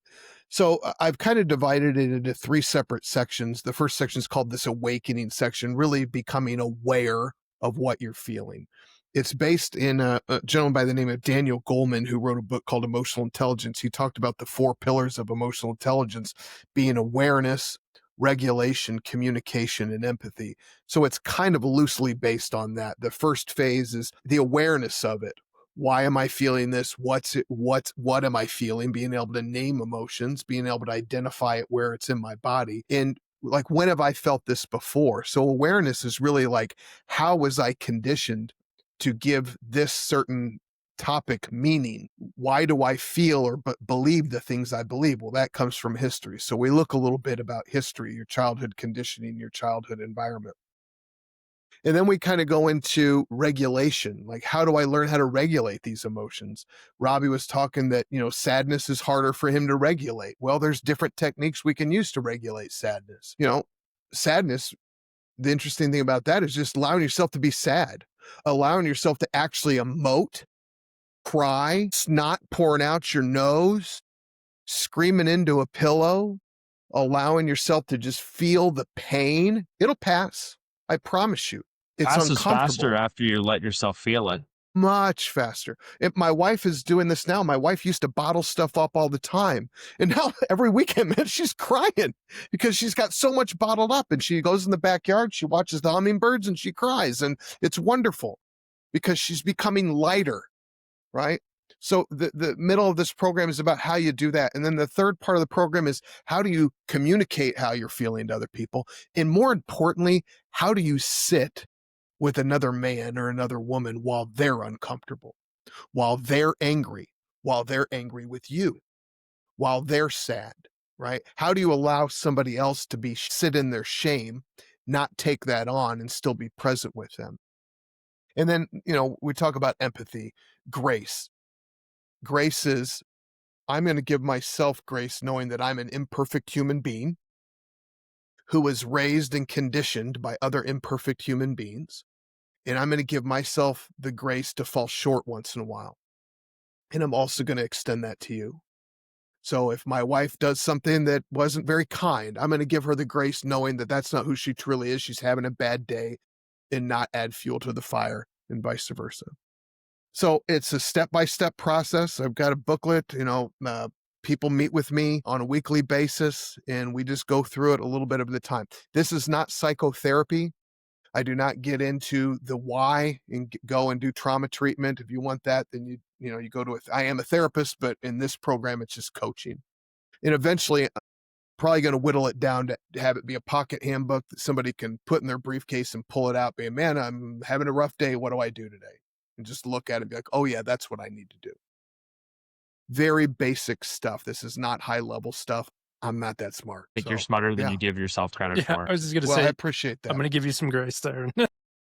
S1: So I've kind of divided it into 3 separate sections. The first section is called this awakening section, really becoming aware of what you're feeling. It's based in a gentleman by the name of Daniel Goleman, who wrote a book called Emotional Intelligence. He talked about the 4 pillars of emotional intelligence being awareness, regulation, communication, and empathy. So it's kind of loosely based on that. The first phase is the awareness of it. Why am I feeling this? What am I feeling? Being able to name emotions, being able to identify it where it's in my body. And like, when have I felt this before? So awareness is really like, how was I conditioned to give this certain topic meaning? Why do I feel or believe the things I believe? Well, that comes from history. So we look a little bit about history, your childhood conditioning, your childhood environment. And then we kind of go into regulation. Like, how do I learn how to regulate these emotions? Robbie was talking that, sadness is harder for him to regulate. Well, there's different techniques we can use to regulate sadness. Sadness, the interesting thing about that is just allowing yourself to be sad, allowing yourself to actually emote, cry, snot pouring out your nose, screaming into a pillow, allowing yourself to just feel the pain. It'll pass. I promise you. It's
S4: Passes
S1: uncomfortable.
S4: faster after you let yourself feel it.
S1: Much faster. My wife is doing this now. My wife used to bottle stuff up all the time. And now every weekend, man, she's crying because she's got so much bottled up. And she goes in the backyard, she watches the hummingbirds and she cries. And it's wonderful because she's becoming lighter, right? So the middle of this program is about how you do that. And then the third part of the program is how do you communicate how you're feeling to other people? And more importantly, how do you sit with another man or another woman while they're uncomfortable, while they're angry with you, while they're sad, right? How do you allow somebody else to sit in their shame, not take that on and still be present with them? And then, we talk about empathy, grace. Grace is, I'm going to give myself grace knowing that I'm an imperfect human being who was raised and conditioned by other imperfect human beings. And I'm going to give myself the grace to fall short once in a while. And I'm also going to extend that to you. So if my wife does something that wasn't very kind, I'm going to give her the grace knowing that that's not who she truly is. She's having a bad day and not add fuel to the fire and vice versa. So it's a step-by-step process. I've got a booklet, people meet with me on a weekly basis and we just go through it a little bit at a time. This is not psychotherapy. I do not get into the why and go and do trauma treatment. If you want that, then you go to I am a therapist, but in this program, it's just coaching. And eventually, I'm probably going to whittle it down to have it be a pocket handbook that somebody can put in their briefcase and pull it out. Being, man, I'm having a rough day. What do I do today? And just look at it and be like, oh yeah, that's what I need to do. Very basic stuff. This is not high level stuff. I'm not that smart.
S4: I think you're smarter than you give yourself credit for.
S3: I was just going to
S1: Well,
S3: say,
S1: I appreciate that.
S3: I'm going to give you some grace there.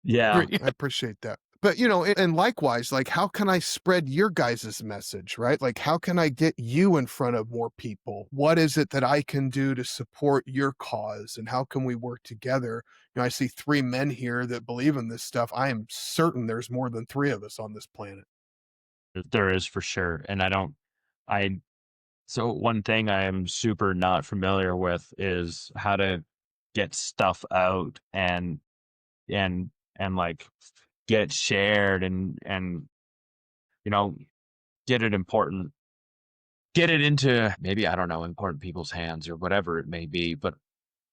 S4: Yeah.
S1: I appreciate that. But, and likewise, like, how can I spread your guys' message, right? Like, how can I get you in front of more people? What is it that I can do to support your cause? And how can we work together? I see 3 men here that believe in this stuff. I am certain there's more than 3 of us on this planet.
S4: There is for sure. And so one thing I am super not familiar with is how to get stuff out and like get it shared and get it into maybe, I don't know, important people's hands or whatever it may be. But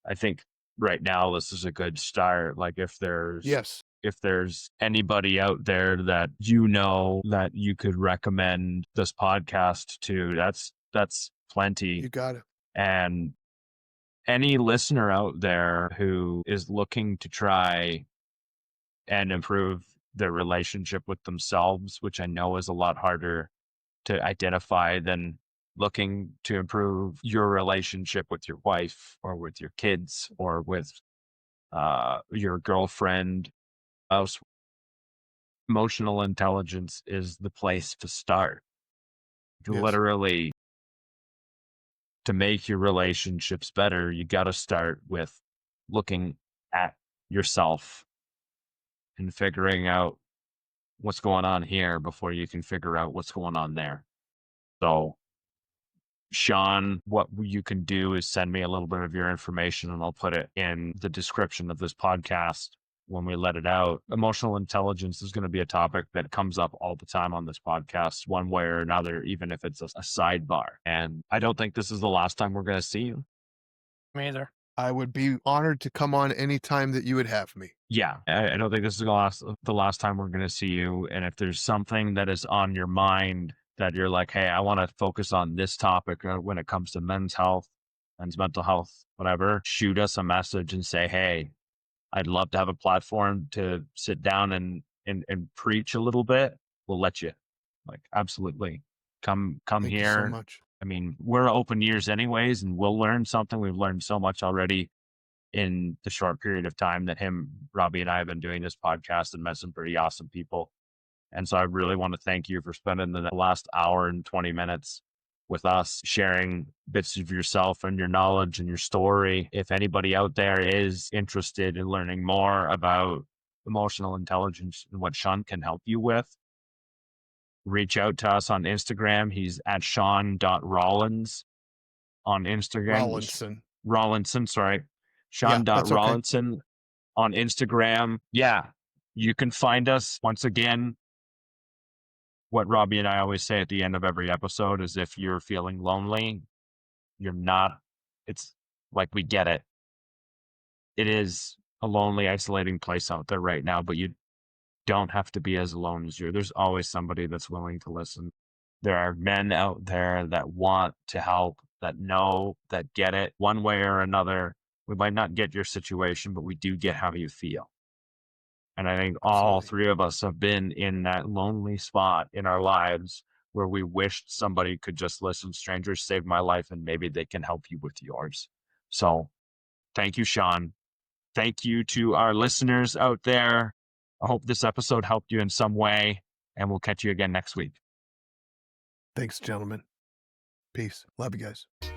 S4: I think right now this is a good start. Like if
S1: Yes,
S4: there's anybody out there that that you could recommend this podcast to, that's plenty.
S1: you got it.
S4: And any listener out there who is looking to try and improve their relationship with themselves, which I know is a lot harder to identify than looking to improve your relationship with your wife or with your kids or with your girlfriend, spouse. Emotional intelligence is the place to start.
S1: Yes.
S4: Literally, to make your relationships better, you got to start with looking at yourself and figuring out what's going on here before you can figure out what's going on there. So, Sean, what you can do is send me a little bit of your information and I'll put it in the description of this podcast when we let it out. Emotional intelligence is going to be a topic that comes up all the time on this podcast, one way or another, even if it's a sidebar. And I don't think this is the last time we're going to see you.
S3: Me either.
S1: I would be honored to come on any time that you would have me.
S4: Yeah, I don't think this is the last time we're going to see you. And if there's something that is on your mind that you're like, hey, I want to focus on this topic when it comes to men's health, men's mental health, whatever, shoot us a message and say, hey, I'd love to have a platform to sit down and preach a little bit. We'll let you. Like, absolutely. Come
S1: Thank
S4: here.
S1: you so much.
S4: I mean, we're open ears anyways, and we'll learn something. We've learned so much already in the short period of time that Robbie and I have been doing this podcast and met some pretty awesome people. And so I really want to thank you for spending the last hour and 20 minutes with us, sharing bits of yourself and your knowledge and your story. If anybody out there is interested in learning more about emotional intelligence and what Sean can help you with, reach out to us on Instagram. He's at Sean.Rollins on Instagram. Rollinson, sorry. Sean.Rollinson on Instagram. Yeah, you can find us once again what Robbie and I always say at the end of every episode is if you're feeling lonely, you're not, it's like, we get it. It is a lonely, isolating place out there right now, but you don't have to be as alone as you. There's always somebody that's willing to listen. There are men out there that want to help, that know, that get it one way or another. We might not get your situation, but we do get how you feel. And I think all
S1: Absolutely.
S4: three of us have been in that lonely spot in our lives where we wished somebody could just listen. Strangers saved my life, and maybe they can help you with yours. So thank you, Sean. Thank you to our listeners out there. I hope this episode helped you in some way, and we'll catch you again next week.
S1: Thanks, gentlemen. Peace. Love you guys.